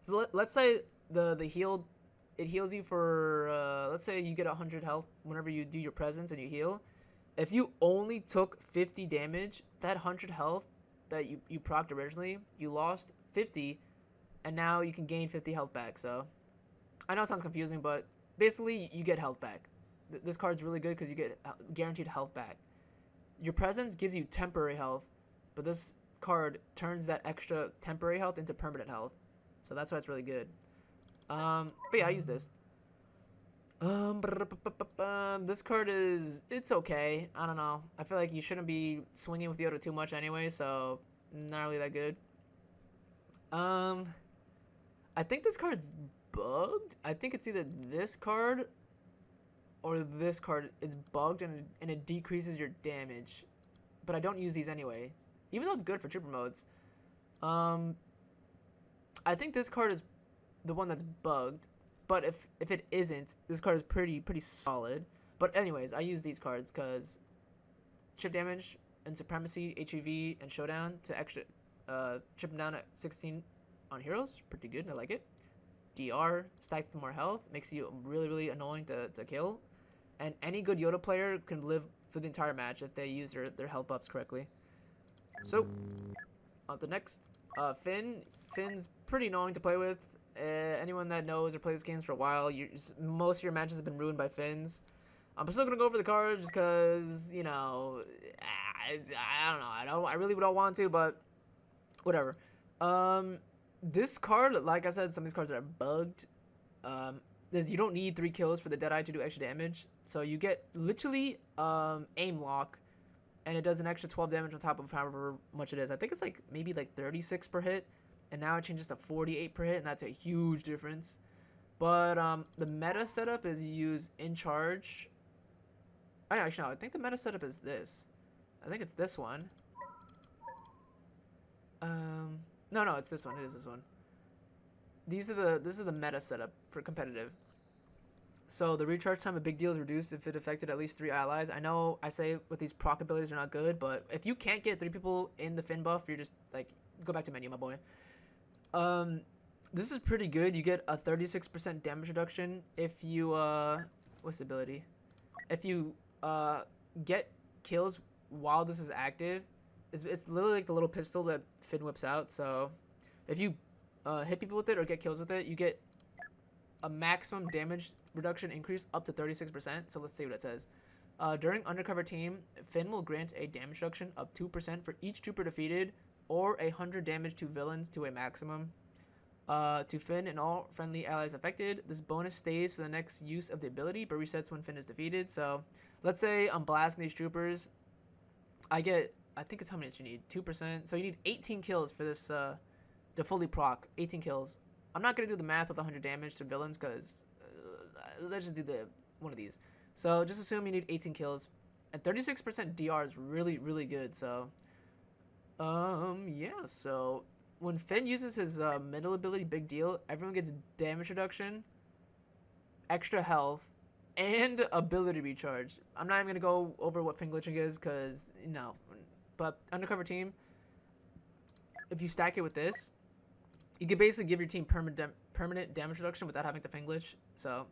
so let's say the healed it heals you for, let's say you get 100 health whenever you do your presence and you heal. If you only took 50 damage, that 100 health that you procced originally, you lost 50, and now you can gain 50 health back. So I know it sounds confusing, but basically you get health back. This card's really good because you get guaranteed health back. Your presence gives you temporary health, but this card turns that extra temporary health into permanent health. So that's why it's really good. But yeah, I use this. This card it's okay. I don't know. I feel like you shouldn't be swinging with YODA too much anyway, so not really that good. I think this card's bugged. I think it's either this card or this card. It's bugged and it decreases your damage. But I don't use these anyway, even though it's good for trooper modes. I think this card is the one that's bugged. But if it isn't, this card is pretty solid. But anyways, I use these cards because chip damage and supremacy, HEV, and showdown to extra chip them down at 16 on heroes. Pretty good. I like it. DR stacks with more health makes you really annoying to kill. And any good YODA player can live for the entire match if they use their health buffs correctly. So on the next, Finn. Finn's pretty annoying to play with. Anyone that knows or plays games for a while, most of your matches have been ruined by Finns. I'm still gonna go over the cards just because, you know, I don't know. I really don't want to, but whatever. This card, like I said, some of these cards are bugged. You don't need 3 kills for the Deadeye to do extra damage, so you get literally aim lock, and it does an extra 12 damage on top of however much it is. I think it's like maybe like 36 per hit. And now it changes to 48 per hit, and that's a huge difference. But the meta setup is you use in charge. Actually, no, I think the meta setup is this. I think it's this one. No, it's this one. It is this one. This is the meta setup for competitive. So the recharge time, a big deal, is reduced if it affected at least 3 allies. I know I say with these proc abilities are not good, but if you can't get 3 people in the Finn buff, you're just like, go back to menu, my boy. This is pretty good. You get a 36% damage reduction if you, what's the ability? If you, get kills while this is active. It's literally like the little pistol that Finn whips out. So if you, hit people with it or get kills with it, you get a maximum damage reduction increase up to 36%. So let's see what it says. During undercover team, Finn will grant a damage reduction of 2% for each trooper defeated, or 100 damage to villains to a maximum. To Finn and all friendly allies affected. This bonus stays for the next use of the ability, but resets when Finn is defeated. So let's say I'm blasting these troopers. I think it's how many you need? 2%. So you need 18 kills for this to fully proc. 18 kills. I'm not going to do the math with 100 damage to villains because let's just do one of these. So just assume you need 18 kills. And 36% DR is really good. So yeah, so when Finn uses his middle ability, big deal, everyone gets damage reduction, extra health, and ability recharge. I'm not even going to go over what Finn glitching is because, no. But undercover team, if you stack it with this, you can basically give your team permanent damage reduction without having to Finn glitch. So,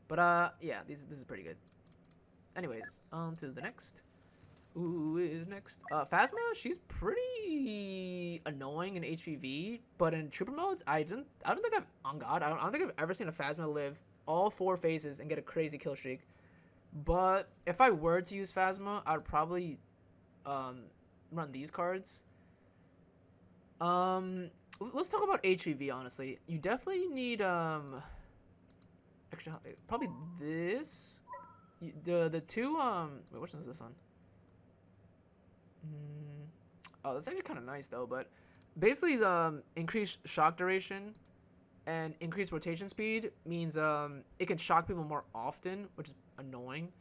but yeah, this is pretty good. Anyways, on to the next. Who is next? Phasma, she's pretty annoying in HVV, but in trooper modes, I don't think I've ever seen a Phasma live all 4 phases and get a crazy kill streak. But if I were to use Phasma, I would probably run these cards. Let's talk about HVV, honestly. You definitely need actually probably this. The two wait, which one is this one? Oh, that's actually kind of nice though, but basically the increased shock duration and increased rotation speed means it can shock people more often, which is annoying.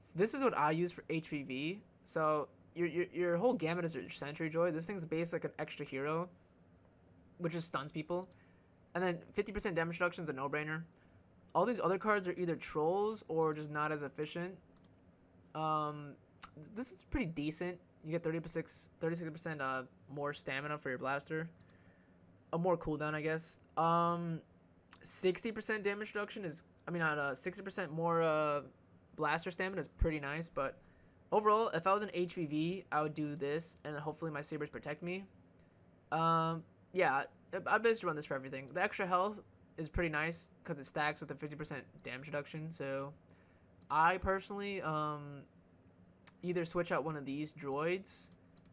So this is what I use for HVV. So your whole gamut is your Sentry Joy. This thing's based like an extra hero, which just stuns people. And then 50% damage reduction is a no-brainer. All these other cards are either trolls or just not as efficient. This is pretty decent. You get 36% more stamina for your blaster. A more cooldown, I guess. 60% damage reduction is, I mean, not 60% more blaster stamina is pretty nice. But overall, if I was an HVV, I would do this, and hopefully my sabers protect me. Yeah, I basically run this for everything. The extra health is pretty nice because it stacks with a 50% damage reduction. So I personally either switch out one of these droids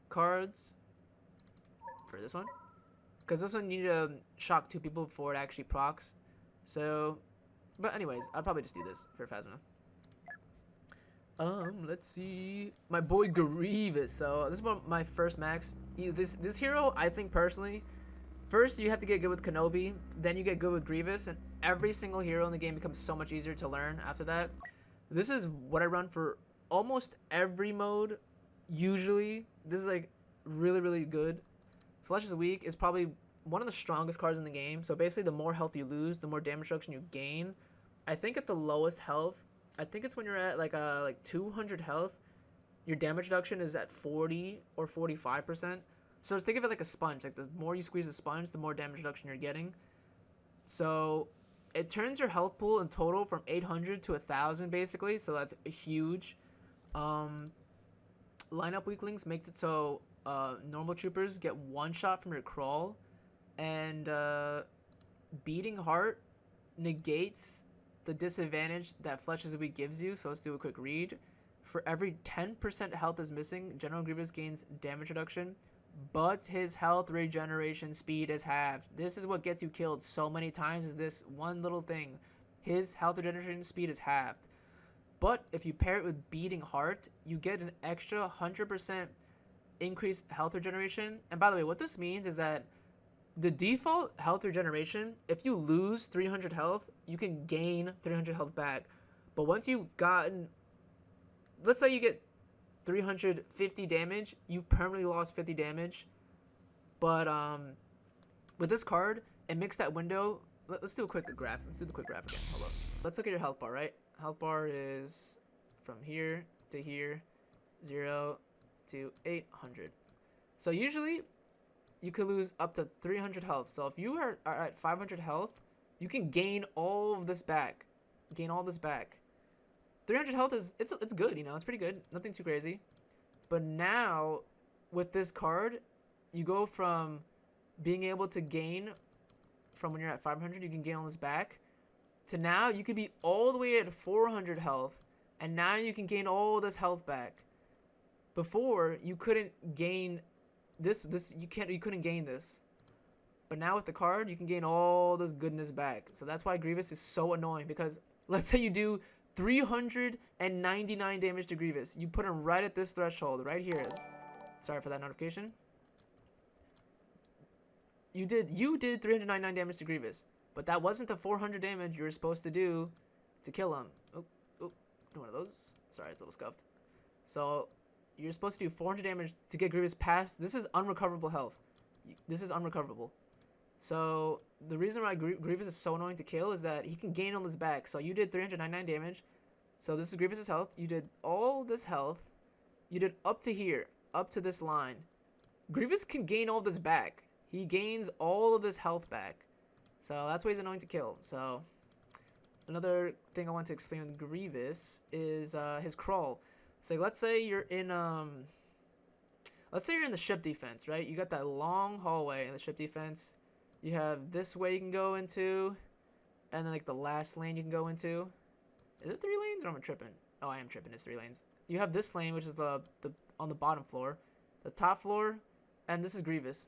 cards for this one, because this one you need to shock 2 people before it actually procs. So, but anyways, I'll probably just do this for Phasma. Let's see, my boy Grievous. So this is one of my first max. This hero, I think personally, first you have to get good with Kenobi, then you get good with Grievous, and every single hero in the game becomes so much easier to learn after that. This is what I run for almost every mode. Usually, this is like really good. Flesh is Weak is probably one of the strongest cards in the game. So basically, the more health you lose, the more damage reduction you gain. I think at the lowest health, I think it's when you're at like 200 health, your damage reduction is at 40 or 45%. So just think of it like a sponge. Like the more you squeeze the sponge, the more damage reduction you're getting. So it turns your health pool in total from 800 to 1,000 basically. So that's huge. Lineup weaklings makes it so normal troopers get 1 shot from your crawl, and beating heart negates the disadvantage that Flesh is Weak gives you. So let's do a quick read. For every 10% health is missing, General Grievous gains damage reduction, but his health regeneration speed is halved. This is what gets you killed so many times, is this one little thing. His health regeneration speed is halved. But if you pair it with Beating Heart, you get an extra 100% increased health regeneration. And by the way, what this means is that the default health regeneration, if you lose 300 health, you can gain 300 health back. But once you've gotten, let's say you get 350 damage, you've permanently lost 50 damage. But with this card, it makes that window. Let's do a quick graph. Let's do the quick graph again. Hold up. Let's look at your health bar, right? Health bar is from here to here, 0 to 800. So usually you could lose up to 300 health. So if you are at 500 health, you can gain all of this back. Gain all this back. 300 health is it's good, you know, it's pretty good. Nothing too crazy. But now with this card, you go from being able to gain from when you're at 500, you can gain all this back, to now you could be all the way at 400 health, and now you can gain all this health back. Before you couldn't gain this you couldn't gain this. But now with the card, you can gain all this goodness back. So that's why Grievous is so annoying, because let's say you do 399 damage to Grievous. You put him right at this threshold, right here. Sorry for that notification. You did 399 damage to Grievous, but that wasn't the 400 damage you were supposed to do to kill him. Oh, one of those. Sorry, it's a little scuffed. So you're supposed to do 400 damage to get Grievous past. This is unrecoverable health. This is unrecoverable. So the reason why Grievous is so annoying to kill is that he can gain all this back. So you did 399 damage. So this is Grievous's health. You did all this health. You did up to here, up to this line. Grievous can gain all this back. He gains all of this health back. So that's why he's annoying to kill. So another thing I want to explain with Grievous is his crawl. So let's say you're in the ship defense, right? You got that long hallway in the ship defense. You have this way you can go into, and then like the last lane you can go into. Is it 3 lanes or am I tripping? Oh, I am tripping. It's 3 lanes. You have this lane, which is the on the bottom floor, the top floor, and this is Grievous.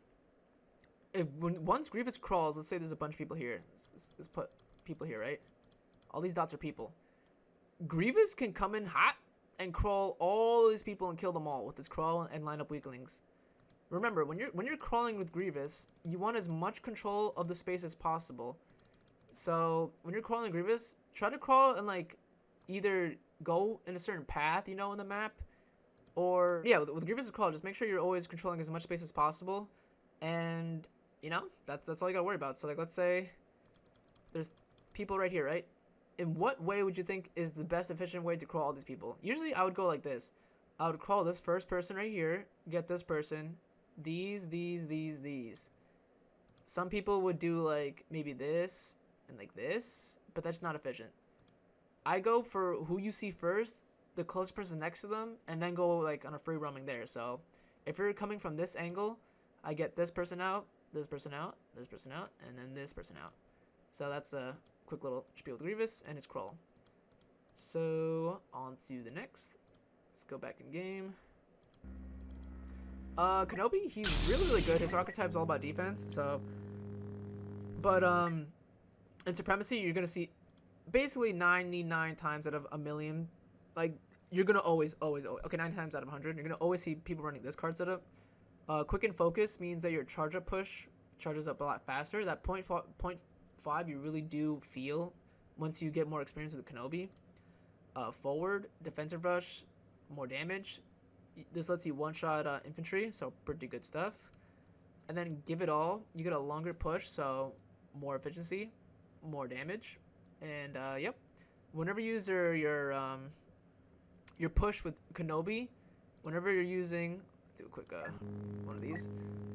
Once Grievous crawls, let's say there's a bunch of people here. Let's put people here, right? All these dots are people. Grievous can come in hot and crawl all these people and kill them all with this crawl and line up weaklings. Remember, when you're crawling with Grievous, you want as much control of the space as possible. So when you're crawling Grievous, try to crawl and like either go in a certain path, you know, in the map, or yeah, with Grievous' crawl, just make sure you're always controlling as much space as possible, and you know, that's all you gotta worry about. So like, let's say there's people right here, right? In what way would you think is the best efficient way to crawl all these people? Usually I would go like this. I would crawl this first person right here, get this person, these. Some people would do like maybe this, and like this, but that's not efficient. I go for who you see first, the closest person next to them, and then go like on a free roaming there. So if you're coming from this angle, I get this person out, this person out, this person out, and then this person out. So that's a quick little spiel with Grievous and his crawl. So on to the next. Let's go back in game. Kenobi, he's really good. His archetype's all about defense. So, but in Supremacy, you're gonna see basically 99 times out of a million, like you're gonna always okay, 9 times out of 100, you're gonna always see people running this card setup. Quick and focus means that your charge up push charges up a lot faster. That 0.5 you really do feel once you get more experience with the Kenobi. Forward, defensive rush, more damage. This lets you one-shot infantry, so pretty good stuff. And then give it all, you get a longer push, so more efficiency, more damage. And yep, whenever you use your push with Kenobi, whenever you're using, let's do a quick one of these.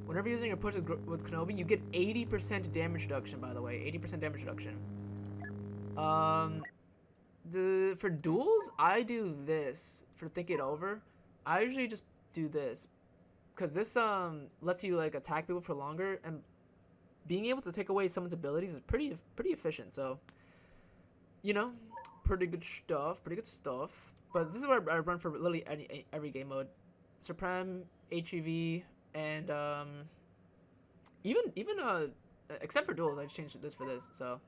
Whenever you're using your push with Kenobi, you get 80% damage reduction. By the way, 80% damage reduction. For duels, I do this. For think it over, I usually just do this, because this lets you like attack people for longer, and being able to take away someone's abilities is pretty efficient. So, you know, pretty good stuff. But this is what I run for literally every game mode: Supreme, HEV, and even except for duels, I just changed this for this. So.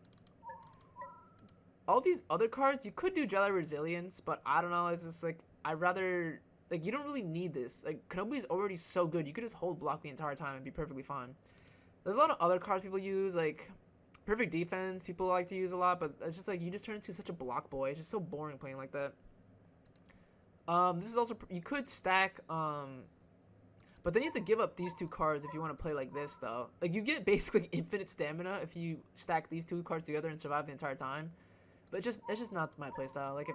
All these other cards, you could do Jedi Resilience, but I don't know, it's just like, I'd rather, like, you don't really need this. Like, Kenobi's already so good, you could just hold block the entire time and be perfectly fine. There's a lot of other cards people use, like, Perfect Defense, people like to use a lot, but it's just like, you just turn into such a block boy. It's just so boring playing like that. This is also, you could stack, but then you have to give up these 2 cards if you want to play like this, though. Like, you get basically infinite stamina if you stack these 2 cards together and survive the entire time. But it's just not my playstyle. Like,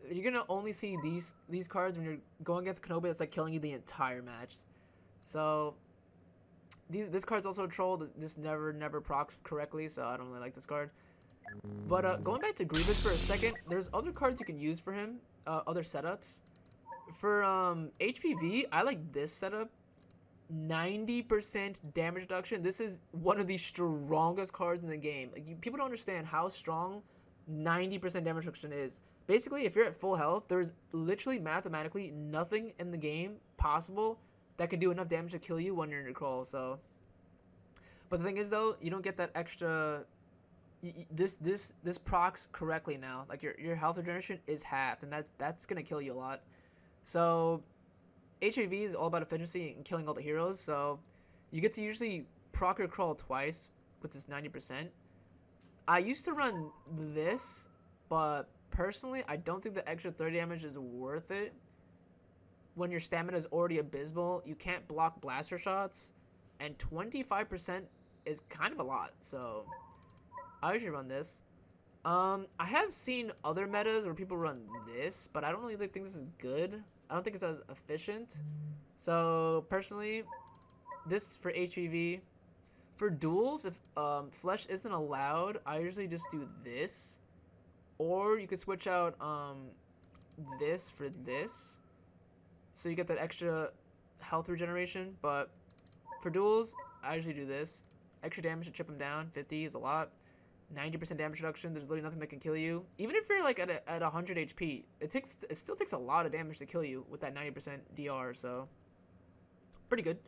if you're gonna only see these cards when you're going against Kenobi, that's like killing you the entire match. So this card's also a troll. This never procs correctly, so I don't really like this card. But going back to Grievous for a second, there's other cards you can use for him, other setups. For HVV, I like this setup. 90% damage reduction. This is one of the strongest cards in the game. Like, people don't understand how strong 90% damage reduction is. Basically, if you're at full health, there's literally mathematically nothing in the game possible that can do enough damage to kill you when you're in your crawl. So, but the thing is, though, you don't get that extra. This procs correctly now. Like, your health regeneration is halved, and that's gonna kill you a lot. So, HAV is all about efficiency and killing all the heroes. So, you get to usually proc your crawl twice with this 90%. I used to run this, but personally, I don't think the extra 30 damage is worth it. When your stamina is already abysmal, you can't block blaster shots, and 25% is kind of a lot. So I usually run this. I have seen other metas where people run this, but I don't really think this is good. I don't think it's as efficient. So personally, this for HVV. For duels, if flesh isn't allowed, I usually just do this. Or you could switch out this for this. So you get that extra health regeneration. But for duels, I usually do this. Extra damage to chip them down. 50 is a lot. 90% damage reduction. There's literally nothing that can kill you. Even if you're like at 100 HP, it still takes a lot of damage to kill you with that 90% DR. So pretty good.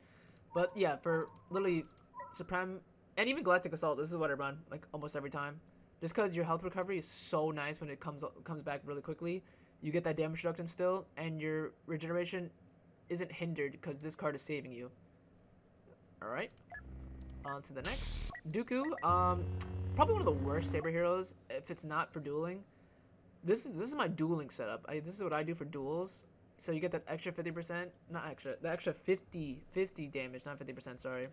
But yeah, for literally Supreme and even Galactic Assault, this is what I run like almost every time. Just because your health recovery is so nice when it comes back really quickly. You get that damage reduction still, and your regeneration isn't hindered because this card is saving you. Alright. On to the next. Dooku. Probably one of the worst saber heroes if it's not for dueling. This is my dueling setup. This is what I do for duels. So you get that extra 50%, not extra, the extra 50 damage, not 50%, sorry.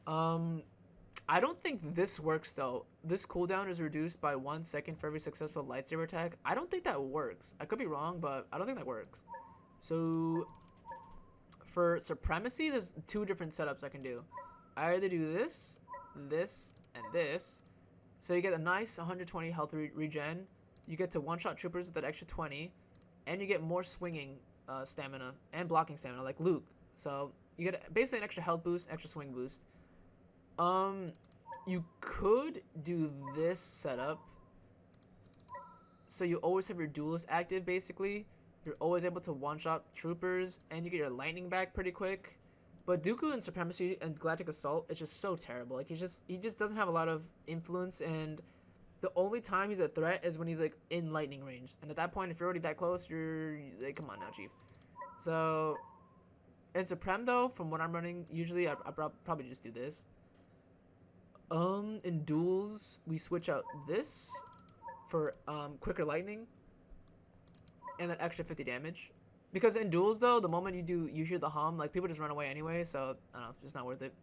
I don't think this works though. This cooldown is reduced by 1 second for every successful lightsaber attack. I don't think that works. I could be wrong, but I don't think that works. So for Supremacy, there's 2 different setups I can do. I either do this, and this. So you get a nice 120 health regen. You get to one-shot troopers with that extra 20, and you get more swinging stamina and blocking stamina like Luke. So you get basically an extra health boost, extra swing boost. You could do this setup. So you always have your duelist active, basically. You're always able to one-shot troopers, and you get your lightning back pretty quick. But Dooku and Supremacy and Galactic Assault is just so terrible. Like he just doesn't have a lot of influence, and the only time he's a threat is when he's like in lightning range. And at that point, if you're already that close, you're like, come on now, Chief. So in Supreme though, from what I'm running, usually I probably just do this. In duels, we switch out this for quicker lightning and that extra 50 damage. Because in duels though, the moment you hear the hum, like people just run away anyway, so I don't know, it's just not worth it.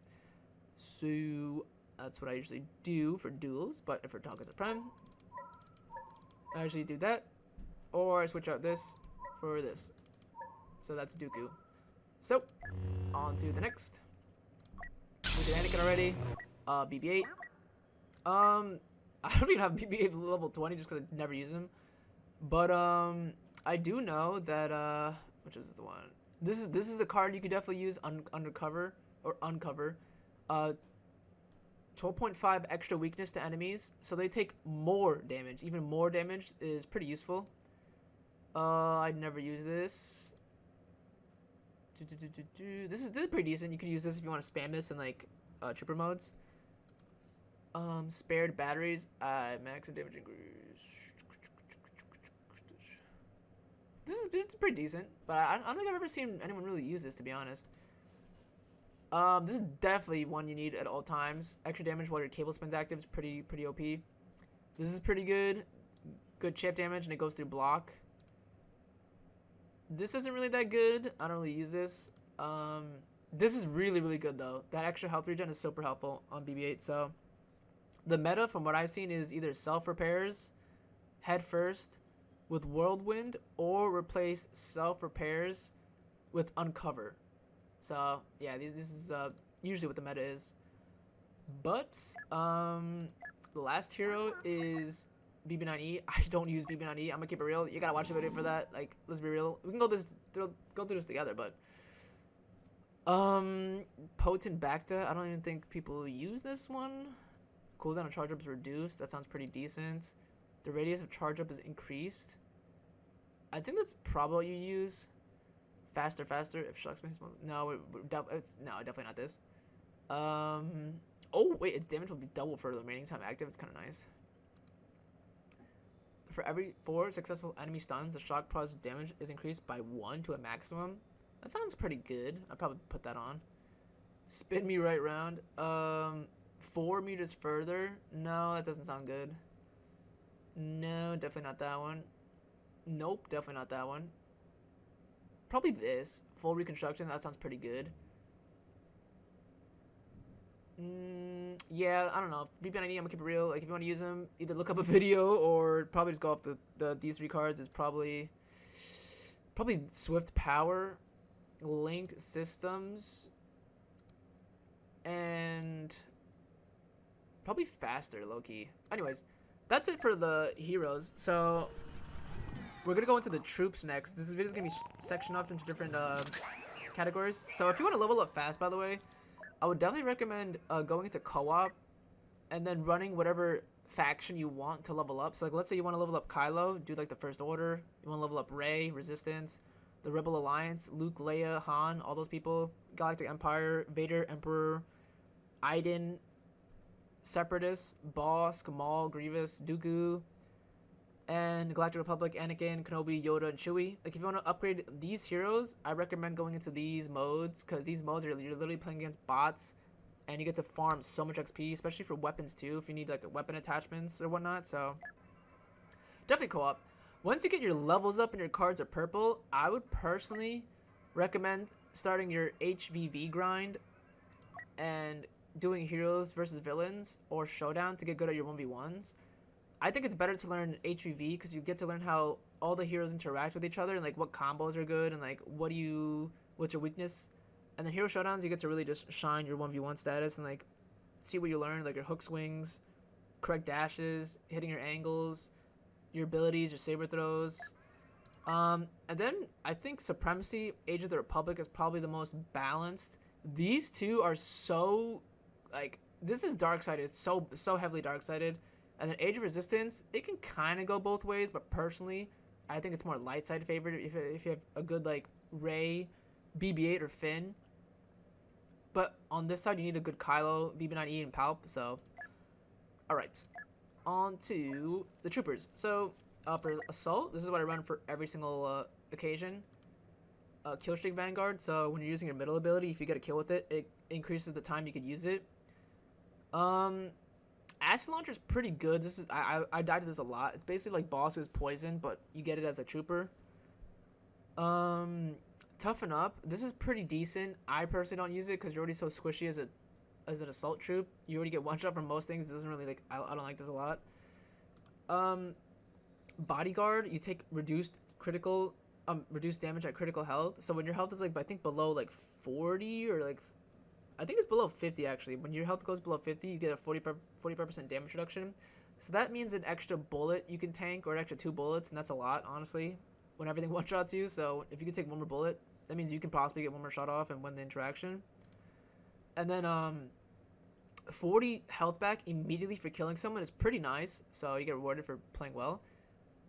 So that's what I usually do for duels, but if we're talking Supreme, I usually do that, or I switch out this for this. So that's Dooku. So on to the next. We did Anakin already. BB-8. I don't even have BB-8 level 20 just because I never use him. But I do know that which is the one? This is the card you could definitely use undercover or uncover. 12.5 extra weakness to enemies, so they take more damage. Even more damage is pretty useful. I'd never use this. This is pretty decent. You could use this if you want to spam this in like trooper modes. Spared batteries. Max damage increase. It's pretty decent, but I don't think I've ever seen anyone really use this, to be honest. This is definitely one you need at all times. Extra damage while your cable spin's active is pretty OP. This is pretty good. Good chip damage, and it goes through block. This isn't really that good. I don't really use this. This is really good though. That extra health regen is super helpful on BB-8. So the meta, from what I've seen, is either self repairs, head first, with Whirlwind, or replace self repairs with Uncover. So yeah, this is usually what the meta is. But the last hero is BB9E. I don't use BB9E. I'm gonna keep it real. You gotta watch the video for that. Like, let's be real. We can go through this together, but Potent Bacta. I don't even think people use this one. Cooldown of charge up is reduced. That sounds pretty decent. The radius of charge up is increased. I think that's probably what you use. Faster. If shocks makes no, it's definitely not this. Oh wait, its damage will be double for the remaining time active. It's kind of nice. For every 4 successful enemy stuns, the shock positive damage is increased by 1 to a maximum. That sounds pretty good. I'd probably put that on. Spin me right round. 4 meters further. No, that doesn't sound good. No, definitely not that one. Nope, definitely not that one. Probably this. Full reconstruction. That sounds pretty good. Yeah, I don't know. BB9E, I'm gonna keep it real. Like, if you want to use them, either look up a video or probably just go off these 3 cards. Is probably Swift Power, Linked Systems, and probably faster, low-key. Anyways, that's it for the heroes. So we're gonna go into the troops next. This video is gonna be sectioned off into different categories. So if you want to level up fast, by the way, I would definitely recommend going into co-op and then running whatever faction you want to level up. So like, let's say you want to level up KYLO, do like the First Order. You want to level up Rey, Resistance, the Rebel Alliance, Luke, Leia, Han, all those people, Galactic Empire, Vader, Emperor, IDEN, Separatists, BOSSK, MAUL, Grievous, Dooku, and Galactic Republic, Anakin, Kenobi, Yoda, and CHEWIE. Like, if you want to upgrade these heroes, I recommend going into these modes, because these modes you're literally playing against bots, and you get to farm so much XP, especially for weapons too, if you need like weapon attachments or whatnot. So definitely co-op. Once you get your levels up and your cards are purple, I would personally recommend starting your HVV grind and doing heroes versus villains or showdown to get good at your 1v1s. I think it's better to learn HVV because you get to learn how all the heroes interact with each other and like what combos are good and like what's your weakness. And then hero showdowns, you get to really just shine your 1v1 status and like see what you learn, like your hook swings, correct dashes, hitting your angles, your abilities, your saber throws. And then I think Supremacy, Age of the Republic is probably the most balanced. These two are so, like, this is dark-sided. It's so heavily dark-sided. And then Age of Resistance, it can kind of go both ways, but personally, I think it's more light-side favored if you have a good, like, Rey, BB-8, or Finn. But on this side, you need a good KYLO, BB-9E, and Palp, so... Alright, on to the Troopers. So, for Assault, this is what I run for every single occasion. Killstreak Vanguard, so when you're using your middle ability, if you get a kill with it, it increases the time you could use it. Acid Launcher is pretty good. This is I died to this a lot. It's basically like BOSSK's Poison, but you get it as a Trooper. Toughen Up. This is pretty decent. I personally don't use it because you're already so squishy as an assault troop. You already get one shot from most things. It doesn't really like. I don't like this a lot. Bodyguard. You take reduced damage at critical health. So when your health is like I think below like 40 or like I think it's below 50 actually. When your health goes below 50, you get a 45% damage reduction. So that means an extra bullet you can tank or an extra 2 bullets, and that's a lot honestly. When everything one-shots you, so if you can take one more bullet, that means you can possibly get one more shot off and win the interaction. And then 40 health back immediately for killing someone is pretty nice, so you get rewarded for playing well.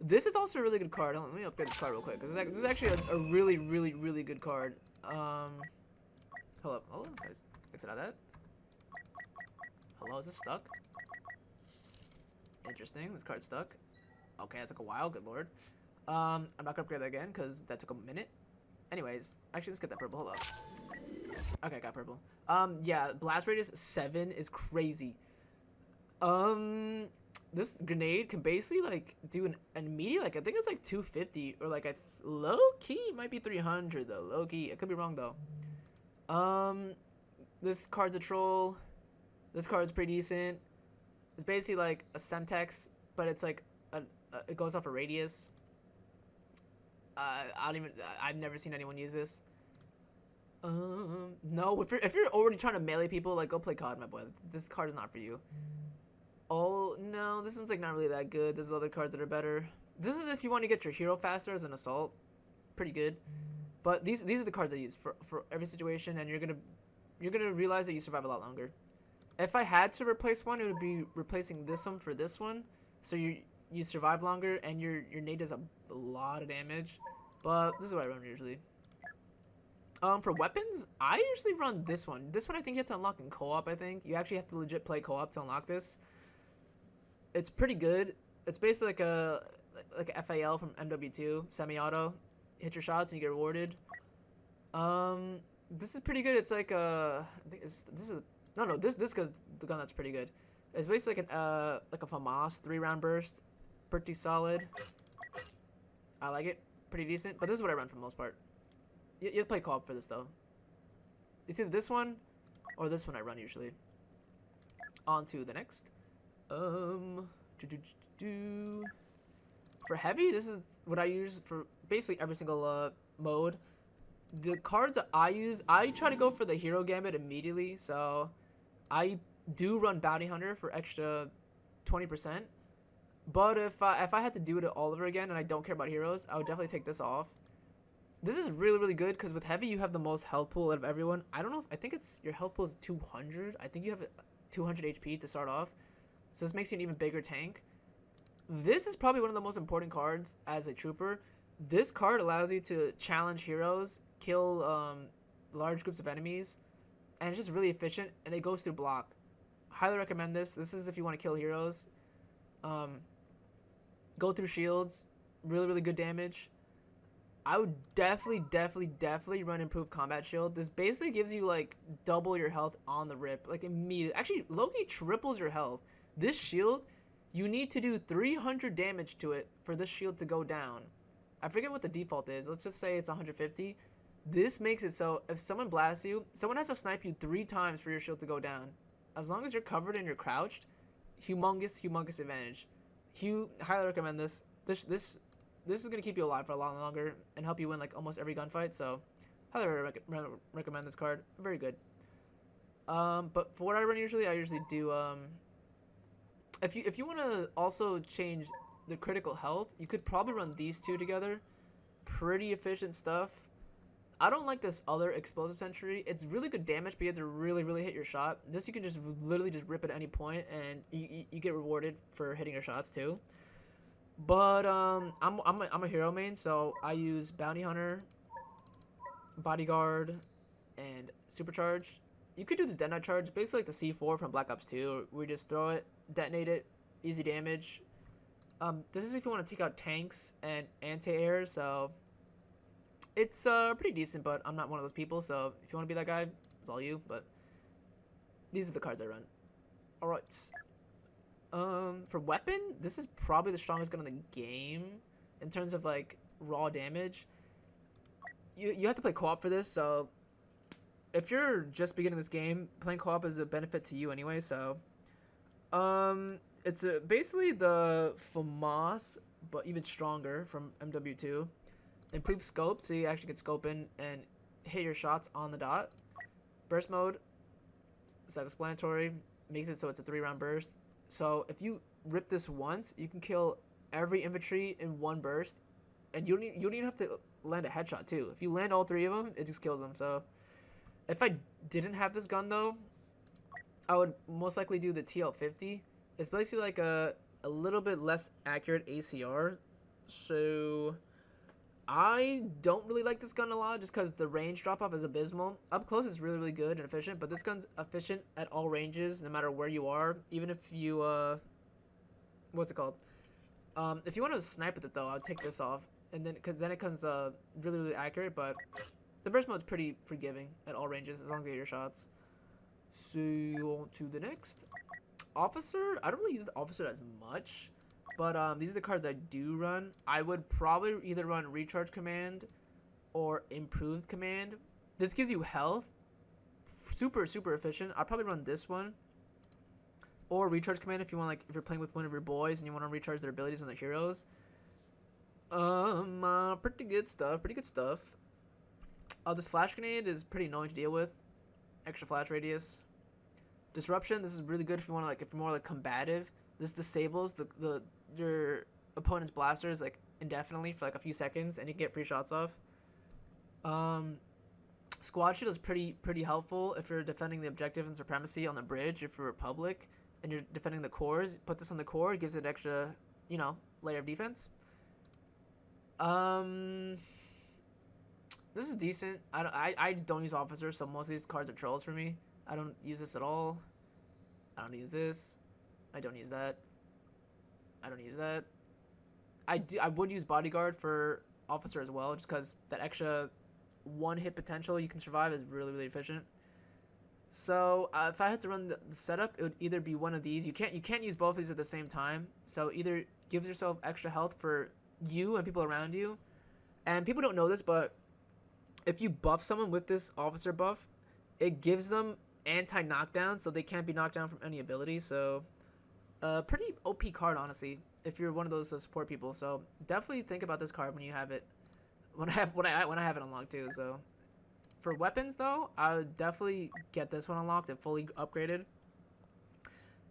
This is also a really good card. Let me upgrade this card real quick, because this is actually a really, really, really good card. Hold up. Can I just exit out of that? Hello, is this stuck? Interesting, this card's stuck. Okay, that took a while, good lord. I'm not gonna upgrade that again because that took a minute. Anyways, actually, let's get that purple. Hold up. Okay, I got purple. Yeah, blast radius 7 is crazy. This grenade can basically like do an immediate, like I think it's like 250 or like low key it might be 300 though. Low key, I could be wrong though. This card's a troll. This card's pretty decent. It's basically like a Semtex, but it's like it goes off a radius. I've never seen anyone use this. No, if you're already trying to melee people, like, go play COD, my boy. This card is not for you. Oh, no, this one's, like, not really that good. There's other cards that are better. This is if you want to get your hero faster as an assault. Pretty good. But these are the cards I use for every situation, and you're gonna realize that you survive a lot longer. If I had to replace one, it would be replacing this one for this one. So you survive longer, and your nade does a lot of damage. But this is what I run usually. For weapons, I usually run this one. This one I think you have to unlock in co-op, I think. You actually have to legit play co-op to unlock this. It's pretty good. It's basically like a FAL from MW2, semi-auto. Hit your shots and you get rewarded. This is pretty good. It's like I think this goes the gun that's pretty good. It's basically like a FAMAS 3-round burst. Pretty solid. I like it. Pretty decent. But this is what I run for the most part. You have to play co-op for this though. It's either this one or this one I run usually. On to the next. For heavy, this is what I use for basically every single mode. The cards that I use, I try to go for the hero gambit immediately. So I do run Bounty Hunter for extra 20%. But if I had to do it all over again and I don't care about heroes, I would definitely take this off. This is really, really good because with heavy, you have the most health pool out of everyone. I don't know. I think it's your health pool is 200. I think you have 200 HP to start off. So this makes you an even bigger tank. This is probably one of the most important cards as a trooper. This card allows you to challenge heroes, kill large groups of enemies, and it's just really efficient, and it goes through block. Highly recommend this. This is if you want to kill heroes. Go through shields. Really, really good damage. I would definitely run Improved Combat Shield. This basically gives you, like, double your health on the rip. Like, immediately. Actually, low-key triples your health. This shield, you need to do 300 damage to it for this shield to go down. I forget what the default is. Let's just say it's 150. This makes it so if someone blasts you, someone has to snipe you 3 times for your shield to go down. As long as you're covered and you're crouched, humongous advantage. Highly recommend this. This is going to keep you alive for a lot longer and help you win like almost every gunfight. So highly recommend this card. Very good. But for what I run usually, I usually do if you want to also change the critical health, you could probably run these two together. Pretty efficient stuff. I don't like this other explosive sentry. It's really good damage, but you have to really hit your shot. This you can just literally just rip at any point, and you get rewarded for hitting your shots too. But I'm a hero main, so I use bounty hunter, bodyguard, and supercharged. You could do this detonite charge, basically like the C4 from Black Ops 2, where you just throw it, detonate it, easy damage. This is if you want to take out tanks and anti-air, so it's pretty decent, but I'm not one of those people, so if you want to be that guy, it's all you, but these are the cards I run. Alright. For weapon, this is probably the strongest gun in the game in terms of, like, raw damage. You have to play co-op for this, so if you're just beginning this game, playing co-op is a benefit to you anyway, so it's basically the FAMAS, but even stronger from MW2. Improved scope, so you actually can scope in and hit your shots on the dot. Burst mode, self-explanatory, makes it so it's a 3-round burst. So if you rip this once, you can kill every infantry in one burst, and you don't even have to land a headshot too. If you land all 3 of them, it just kills them. So if I didn't have this gun though, I would most likely do the TL50. It's basically like a little bit less accurate ACR, so I don't really like this gun a lot just because the range drop-off is abysmal. Up close it's really good and efficient, but this gun's efficient at all ranges no matter where you are. Even if you, what's it called? If you want to snipe with it though, I'll take this off. And then, because then it comes really accurate, but the burst mode's pretty forgiving at all ranges as long as you get your shots. So, on to the next. Officer, I don't really use the officer as much. But these are the cards I do run. I would probably either run Recharge Command or Improved Command. This gives you health. Super efficient. I'll probably run this one. Or Recharge Command if you want, like, if you're playing with one of your boys and you want to recharge their abilities on their heroes. Pretty good stuff. This Flash Grenade is pretty annoying to deal with. Extra flash radius. Disruption, this is really good if you want to, like, if you're more like combative. This disables your opponent's blasters like indefinitely for like a few seconds, and you can get free shots off. Squad shield is pretty helpful if you're defending the objective and supremacy on the bridge. If you're Republic and you're defending the cores, put this on the core, it gives it an extra, you know, layer of defense. This is decent. I don't use officers, so most of these cards are trolls for me. I don't use this at all. I don't use this. I don't use that. I don't use that. I would use bodyguard for officer as well, just because that extra 1 hit potential you can survive is really efficient. So if I had to run the setup, it would either be one of these. You can't use both of these at the same time. So either give yourself extra health for you and people around you. And people don't know this, but if you buff someone with this officer buff, it gives them anti-knockdown, so they can't be knocked down from any ability. So pretty OP card, honestly, if you're one of those support people. So definitely think about this card when you have it. When I have it unlocked too. So for weapons though, I would definitely get this one unlocked and fully upgraded.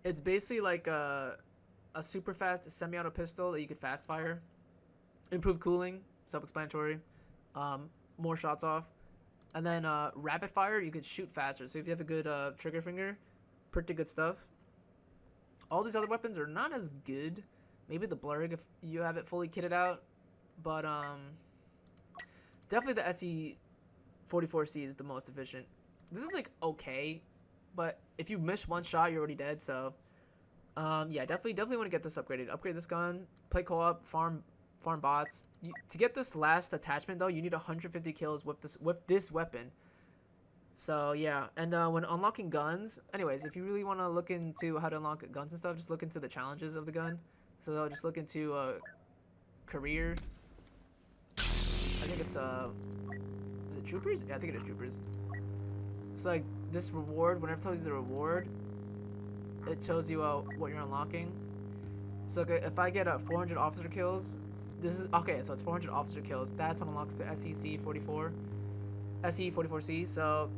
It's basically like a super fast semi-auto pistol that you could fast fire. Improved cooling, self-explanatory. More shots off. And then rapid fire, you could shoot faster. So if you have a good trigger finger, pretty good stuff. All these other weapons are not as good. Maybe the blurg if you have it fully kitted out. But definitely the SE44C is the most efficient. This is like okay, but if you miss one shot, you're already dead. So yeah, definitely want to get this upgraded. Upgrade this gun, play co-op, farm bots. To get this last attachment though, you need 150 kills with this weapon. So yeah, and when unlocking guns, anyways, if you really want to look into how to unlock guns and stuff, just look into the challenges of the gun. So just look into career. I think it's is it troopers? Yeah, I think it is troopers. It's like this reward. Whenever it tells you the reward, it shows you what you're unlocking. So if I get 400 officer kills, this is okay. So it's 400 officer kills. That's what unlocks the SE44C. So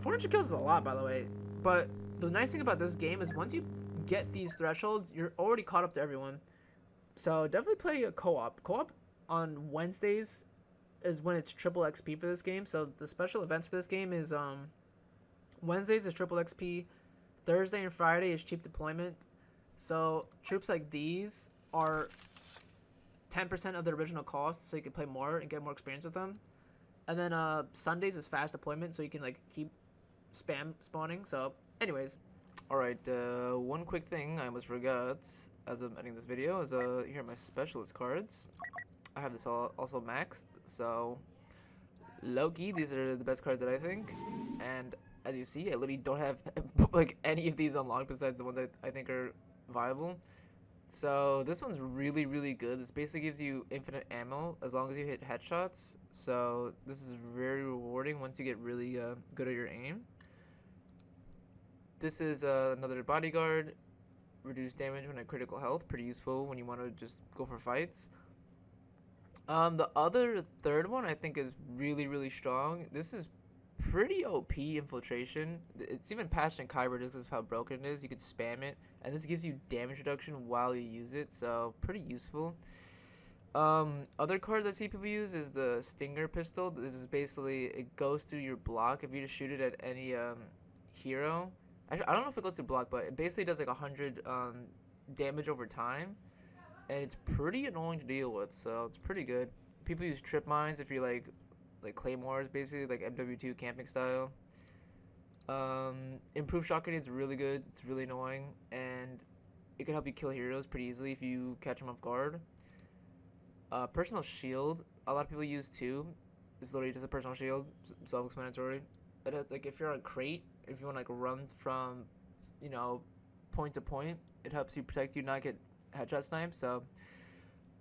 400 kills is a lot, by the way. But the nice thing about this game is once you get these thresholds, you're already caught up to everyone. So definitely play a co-op. Co-op on Wednesdays is when it's triple XP for this game. So the special events for this game is Wednesdays is triple XP, Thursday and Friday is cheap deployment. So troops like these are 10% of the original cost, so you can play more and get more experience with them. And then Sundays is fast deployment, so you can like keep spam spawning. So anyways, all right, one quick thing I almost forgot as I'm editing this video is here are my specialist cards. I have this all also maxed, so low-key these are the best cards that I think. And as you see, I literally don't have like any of these unlocked besides the ones that I think are viable. So this one's really, really good. This basically gives you infinite ammo as long as you hit headshots. So this is very rewarding once you get really good at your aim. This is another bodyguard. Reduce damage when at critical health. Pretty useful when you want to just go for fights. The other third one I think is really, really strong. This is pretty OP infiltration. It's even patched in Kyber just because of how broken it is. You could spam it, and this gives you damage reduction while you use it, so pretty useful. Other cards I see people use is the Stinger pistol. This is basically, it goes through your block if you just shoot it at any hero. I don't know if it goes through block, but it basically does like 100 damage over time, and it's pretty annoying to deal with, so it's pretty good. People use trip mines if you're like claymores, basically like MW2 camping style. Improved shot grenade is really good. It's really annoying, and it can help you kill heroes pretty easily if you catch them off guard. Personal shield, a lot of people use too. It's literally just a personal shield, self-explanatory. Like if you're on a crate, if you want to like run from, you know, point to point, it helps you protect you not get headshot sniped. So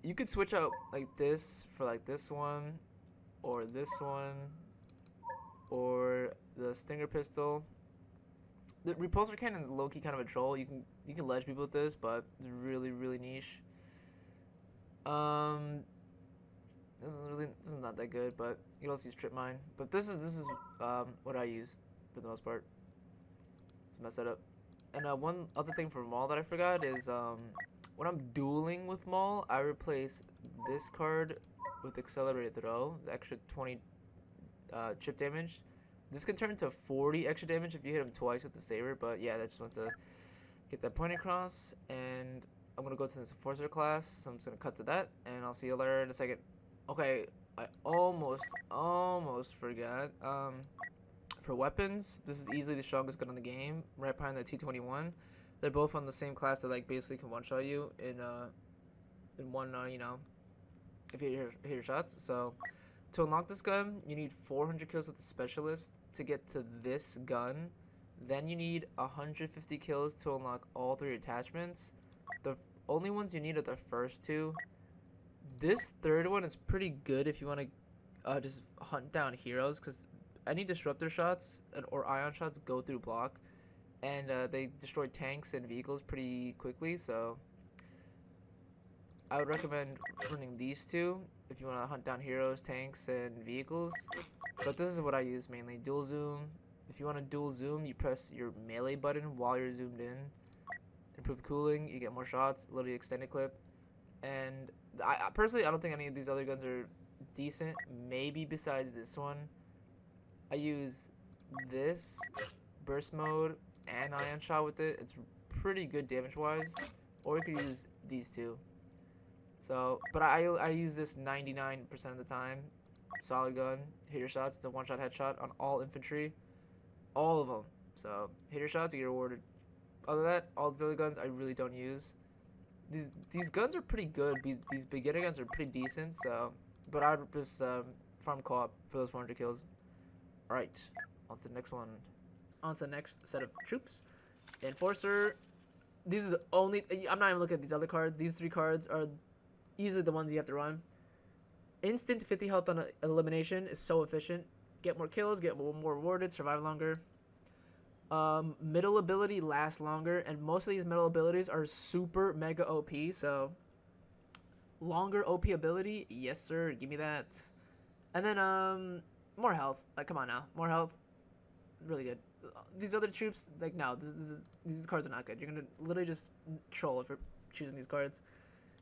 you could switch out like this for like this one, or this one, or the Stinger pistol. The repulsor cannon is low-key kind of a troll. You can ledge people with this, but it's really, really niche. This is not that good, but you can also use trip mine. But this is what I use for the most part. Let's mess that up. And one other thing for MAUL that I forgot is when I'm dueling with MAUL, I replace this card with accelerated throw, the extra 20 chip damage. This can turn into 40 extra damage if you hit him twice with the saber, but yeah, I just want to get that point across. And I'm gonna go to this Enforcer class, so I'm just gonna cut to that, and I'll see you later in a second. Okay, I almost forgot. For weapons, this is easily the strongest gun in the game, right behind the T21. They're both on the same class that like basically can one-shot you in one, you know, if you hit your shots. So to unlock this gun, you need 400 kills with the specialist to get to this gun. Then you need 150 kills to unlock all 3 attachments. The only ones you need are the first 2. This third one is pretty good if you want to just hunt down heroes, because any disruptor shots or ion shots go through block, and they destroy tanks and vehicles pretty quickly. So I would recommend running these 2 if you want to hunt down heroes, tanks, and vehicles. But this is what I use mainly. Dual zoom. If you want to dual zoom, you press your melee button while you're zoomed in. Improved cooling, you get more shots, literally extended clip. And I personally, I don't think any of these other guns are decent. Maybe besides this one. I use this burst mode and ion shot with it. It's pretty good damage wise. Or you could use these 2. So, but I use this 99% of the time. Solid gun, hit your shots. It's a one-shot headshot on all infantry, all of them. So hit your shots, you get rewarded. Other than that, all the other guns I really don't use. These guns are pretty good. These beginner guns are pretty decent. So, but I'd just farm co-op for those 400 kills. All right, on to the next one. On to the next set of troops. Enforcer. These are the only. I'm not even looking at these other cards. These 3 cards are easily the ones you have to run. Instant 50 health on elimination is so efficient. Get more kills, get more rewarded, survive longer. Middle ability lasts longer, and most of these middle abilities are super mega OP, so longer OP ability, yes sir, give me that. And then more health, like come on now, more health. really good. These other troops, like, no, these cards are not good. You're gonna literally just troll if you're choosing these cards.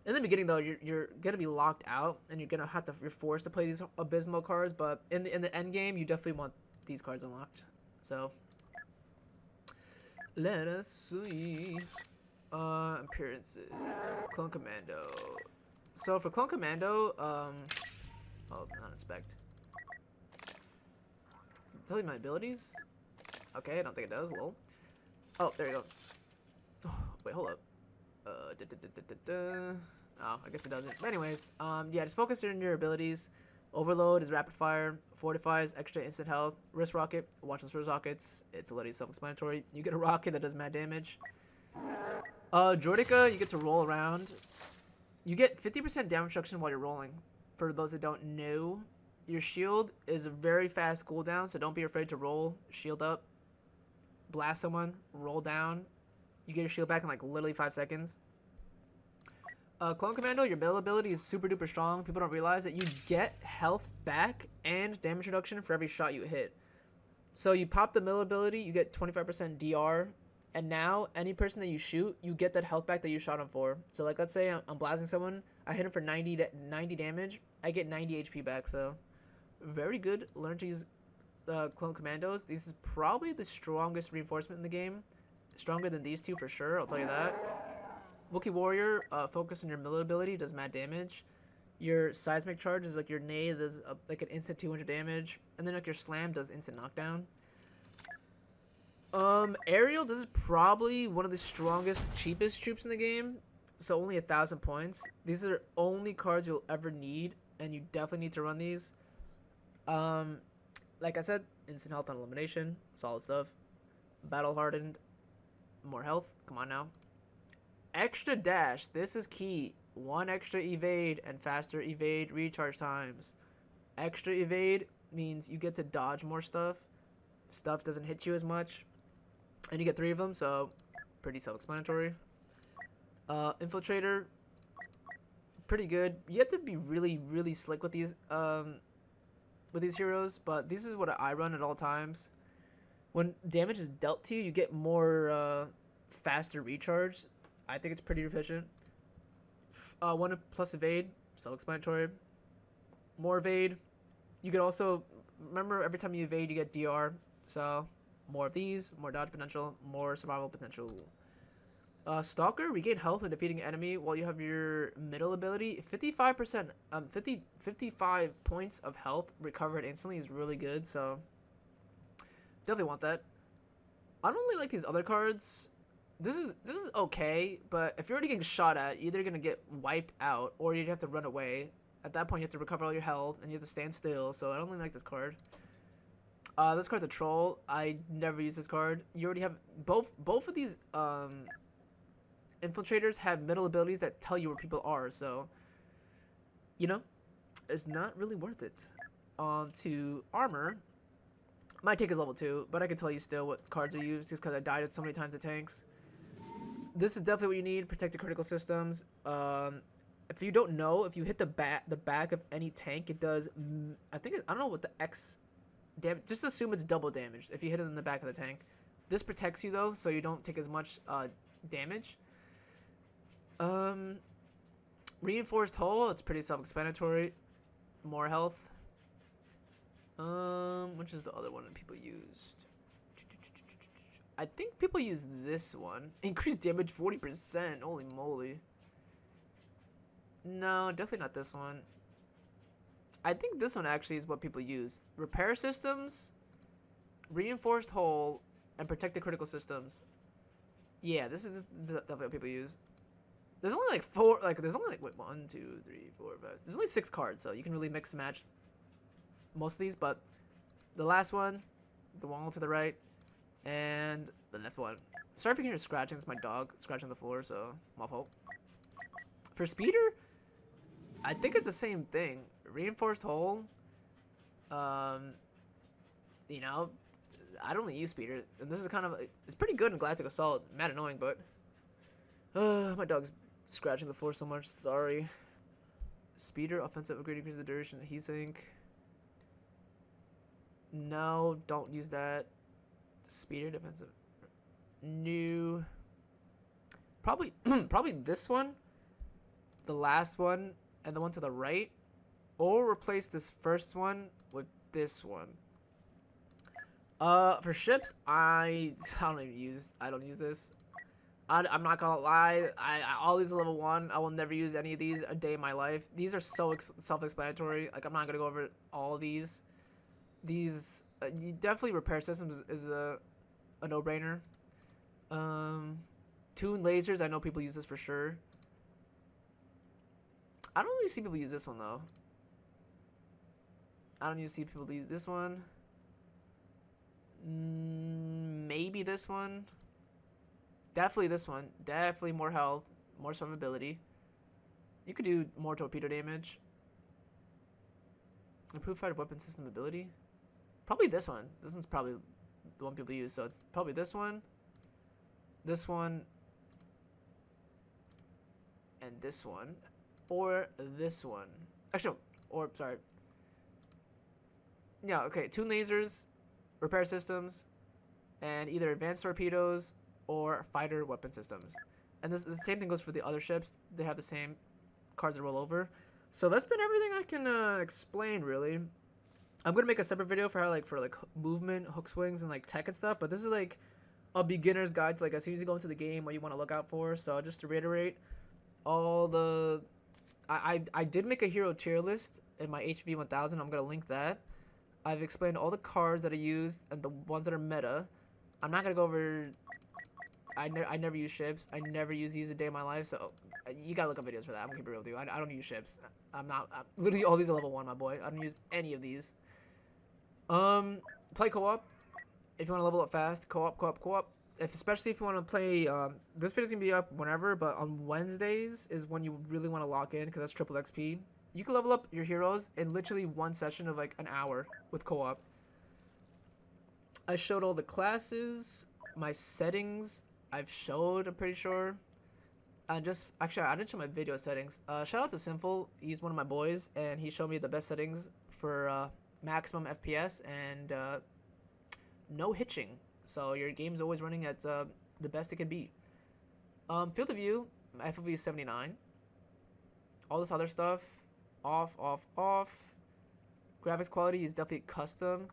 In the beginning, though, you're gonna be locked out, and you're forced to play these abysmal cards. But in the end game, you definitely want these cards unlocked. So let us see. Appearances. Clone Commando. So for Clone Commando, oh, not inspect. Tell you my abilities. Okay, I don't think it does. Lol. Oh, there you go. Oh, wait, hold up. Oh, I guess it doesn't. But anyways, yeah, just focus on your abilities. Overload is rapid fire. Fortifies extra instant health. Wrist rocket. Watch those wrist rockets. It's literally self-explanatory. You get a rocket that does mad damage. Droideka, you get to roll around. You get 50% damage reduction while you're rolling. For those that don't know, your shield is a very fast cooldown, so don't be afraid to roll. Shield up. Blast someone. Roll down. You get your shield back in like literally 5 seconds. Clone Commando, your melee ability is super duper strong. People don't realize that you get health back and damage reduction for every shot you hit. So you pop the melee ability, you get 25% DR, and now any person that you shoot, you get that health back that you shot him for. So like, let's say I'm blasting someone, I hit him for 90 damage, I get 90 HP back. So very good. Learn to use Clone Commandos. This is probably the strongest reinforcement in the game. Stronger than these two for sure, I'll tell you that. Wookiee Warrior, focus on your melee ability, does mad damage. Your Seismic Charge is like your nade, does like an instant 200 damage. And then like your Slam does instant knockdown. Aerial, this is probably one of the strongest, cheapest troops in the game. So only 1,000 points. These are only cards you'll ever need, and you definitely need to run these. Like I said, instant health on elimination, solid stuff. Battle hardened, more health, come on now. Extra dash, this is key. 1 extra evade and faster evade recharge times. Extra evade means you get to dodge more stuff. Stuff doesn't hit you as much. And you get 3 of them, so pretty self-explanatory. Infiltrator, pretty good. You have to be really, really slick with these heroes, but this is what I run at all times. When damage is dealt to you, you get more faster recharge. I think it's pretty efficient. 1 plus evade, self-explanatory. More evade. You could also, remember every time you evade you get DR, so more of these, more dodge potential, more survival potential. Stalker, regain health when defeating an enemy while you have your middle ability. 55%, 55 points of health recovered instantly is really good, so definitely want that. I don't really like these other cards. This is okay, but if you're already getting shot at, you're either gonna get wiped out or you'd have to run away. At that point, you have to recover all your health and you have to stand still. So I don't really like this card. This card's a troll. I never use this card. You already have both of these infiltrators have middle abilities that tell you where people are. So you know, it's not really worth it. On to armor. My tank is level 2, but I can tell you still what cards are used just because I died at so many times at tanks. This is definitely what you need. Protected critical systems. If you don't know, if you hit the back of any tank, it does. I don't know what the X damage. Just assume it's double damage if you hit it in the back of the tank. This protects you though, so you don't take as much damage. Reinforced hull. It's pretty self-explanatory. More health. Which is the other one that people used? I think people use this one. Increased damage 40%. Holy moly. No, definitely not this one. I think this one actually is what people use. Repair systems, reinforced hull, and protected critical systems. Yeah, this is definitely what people use. There's only like 4, there's only like, wait, 1, 2, 3, 4, 5. There's only 6 cards, so you can really mix and match most of these, but the last one, the one to the right, and the next one. Sorry if you can hear scratching. It's my dog scratching the floor, so my fault. For speeder, I think it's the same thing. Reinforced hull. You know, I don't really use speeder, and this is kind of, it's pretty good in Galactic Assault. Mad annoying, but my dog's scratching the floor so much. Sorry. Speeder, offensive upgrade, increases the duration of heat sink. No, don't use that. Speeder, defensive. New. Probably probably this one, the last one, and the one to the right, or replace this first one with this one. For ships, I don't use this. I'm not gonna lie. I all these are level 1. I will never use any of these a day in my life. These are so self-explanatory. Like, I'm not gonna go over all these. These you definitely repair systems is a no-brainer. Tune lasers. I know people use this for sure. I don't really see people use this one though. I don't even see people use this one. Maybe this one. Definitely this one. Definitely more health, more survivability. You could do more torpedo damage. Improved fighter weapon system ability. Probably this one. This one's probably the one people use. So it's probably this one, and this one, or this one. Actually, no, or sorry. Yeah. Okay. Tune lasers, repair systems, and either advanced torpedoes or fighter weapon systems. And the same thing goes for the other ships. They have the same cards that roll over. So that's been everything I can explain, really. I'm gonna make a separate video for how for movement, hook swings, and like tech and stuff. But this is like a beginner's guide to as soon as you go into the game, what you want to look out for. So just to reiterate, all the I did make a hero tier list in my HV 1000. I'm gonna link that. I've explained all the cards that I used and the ones that are meta. I'm not gonna go over. I never use ships. I never use these a day in my life. So you gotta look up videos for that. I'm gonna be real with you. I don't use ships. Literally all these are level 1, my boy. I don't use any of these. Play co-op if you want to level up fast. Co-op. Especially if you want to play. This video's gonna be up whenever, but on Wednesdays is when you really want to lock in because that's triple XP. You can level up your heroes in literally one session of like an hour with co-op. I showed all the classes, my settings. I've showed, I'm pretty sure. And just actually, I didn't show my video settings. Shout out to Sinful. He's one of my boys, and he showed me the best settings for maximum FPS and no hitching. So your game's always running at the best it can be. Field of view, FOV is 79. All this other stuff, off. Graphics quality is definitely custom.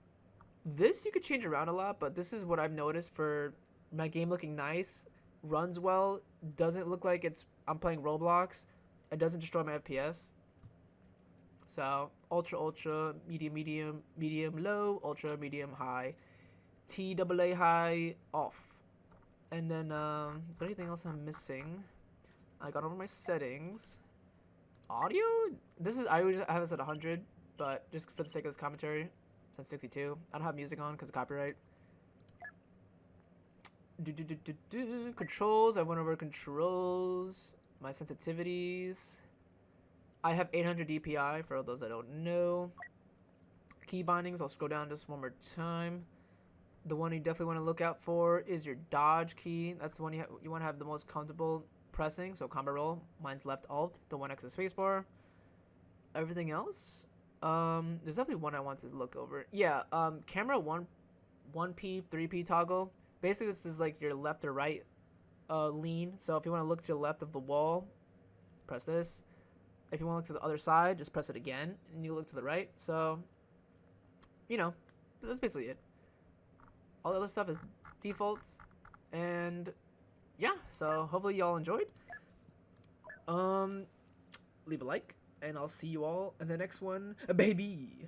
This you could change around a lot, but this is what I've noticed for my game looking nice, runs well, doesn't look like I'm playing Roblox, it doesn't destroy my FPS. So ultra, medium, low, ultra, medium, high, TAA high, off. And then is there anything else I'm missing? I got over my settings. Audio? I always have this at 100, but just for the sake of this commentary, it's at 62. I don't have music on because of copyright. Controls. I went over controls. My sensitivities. I have 800 DPI for those that don't know. Key bindings. I'll scroll down just one more time. The one you definitely want to look out for is your dodge key. That's the one you want to have the most comfortable pressing. So combo roll. Mine's left alt. The one next to spacebar. Everything else. There's definitely one I want to look over. Yeah. Camera 1P 3P toggle. Basically, this is like your left or right lean. So if you want to look to the left of the wall, press this. If you want to look to the other side, just press it again, and you look to the right. So, that's basically it. All the other stuff is defaults, and yeah. So hopefully y'all enjoyed. Leave a like, and I'll see you all in the next one, baby.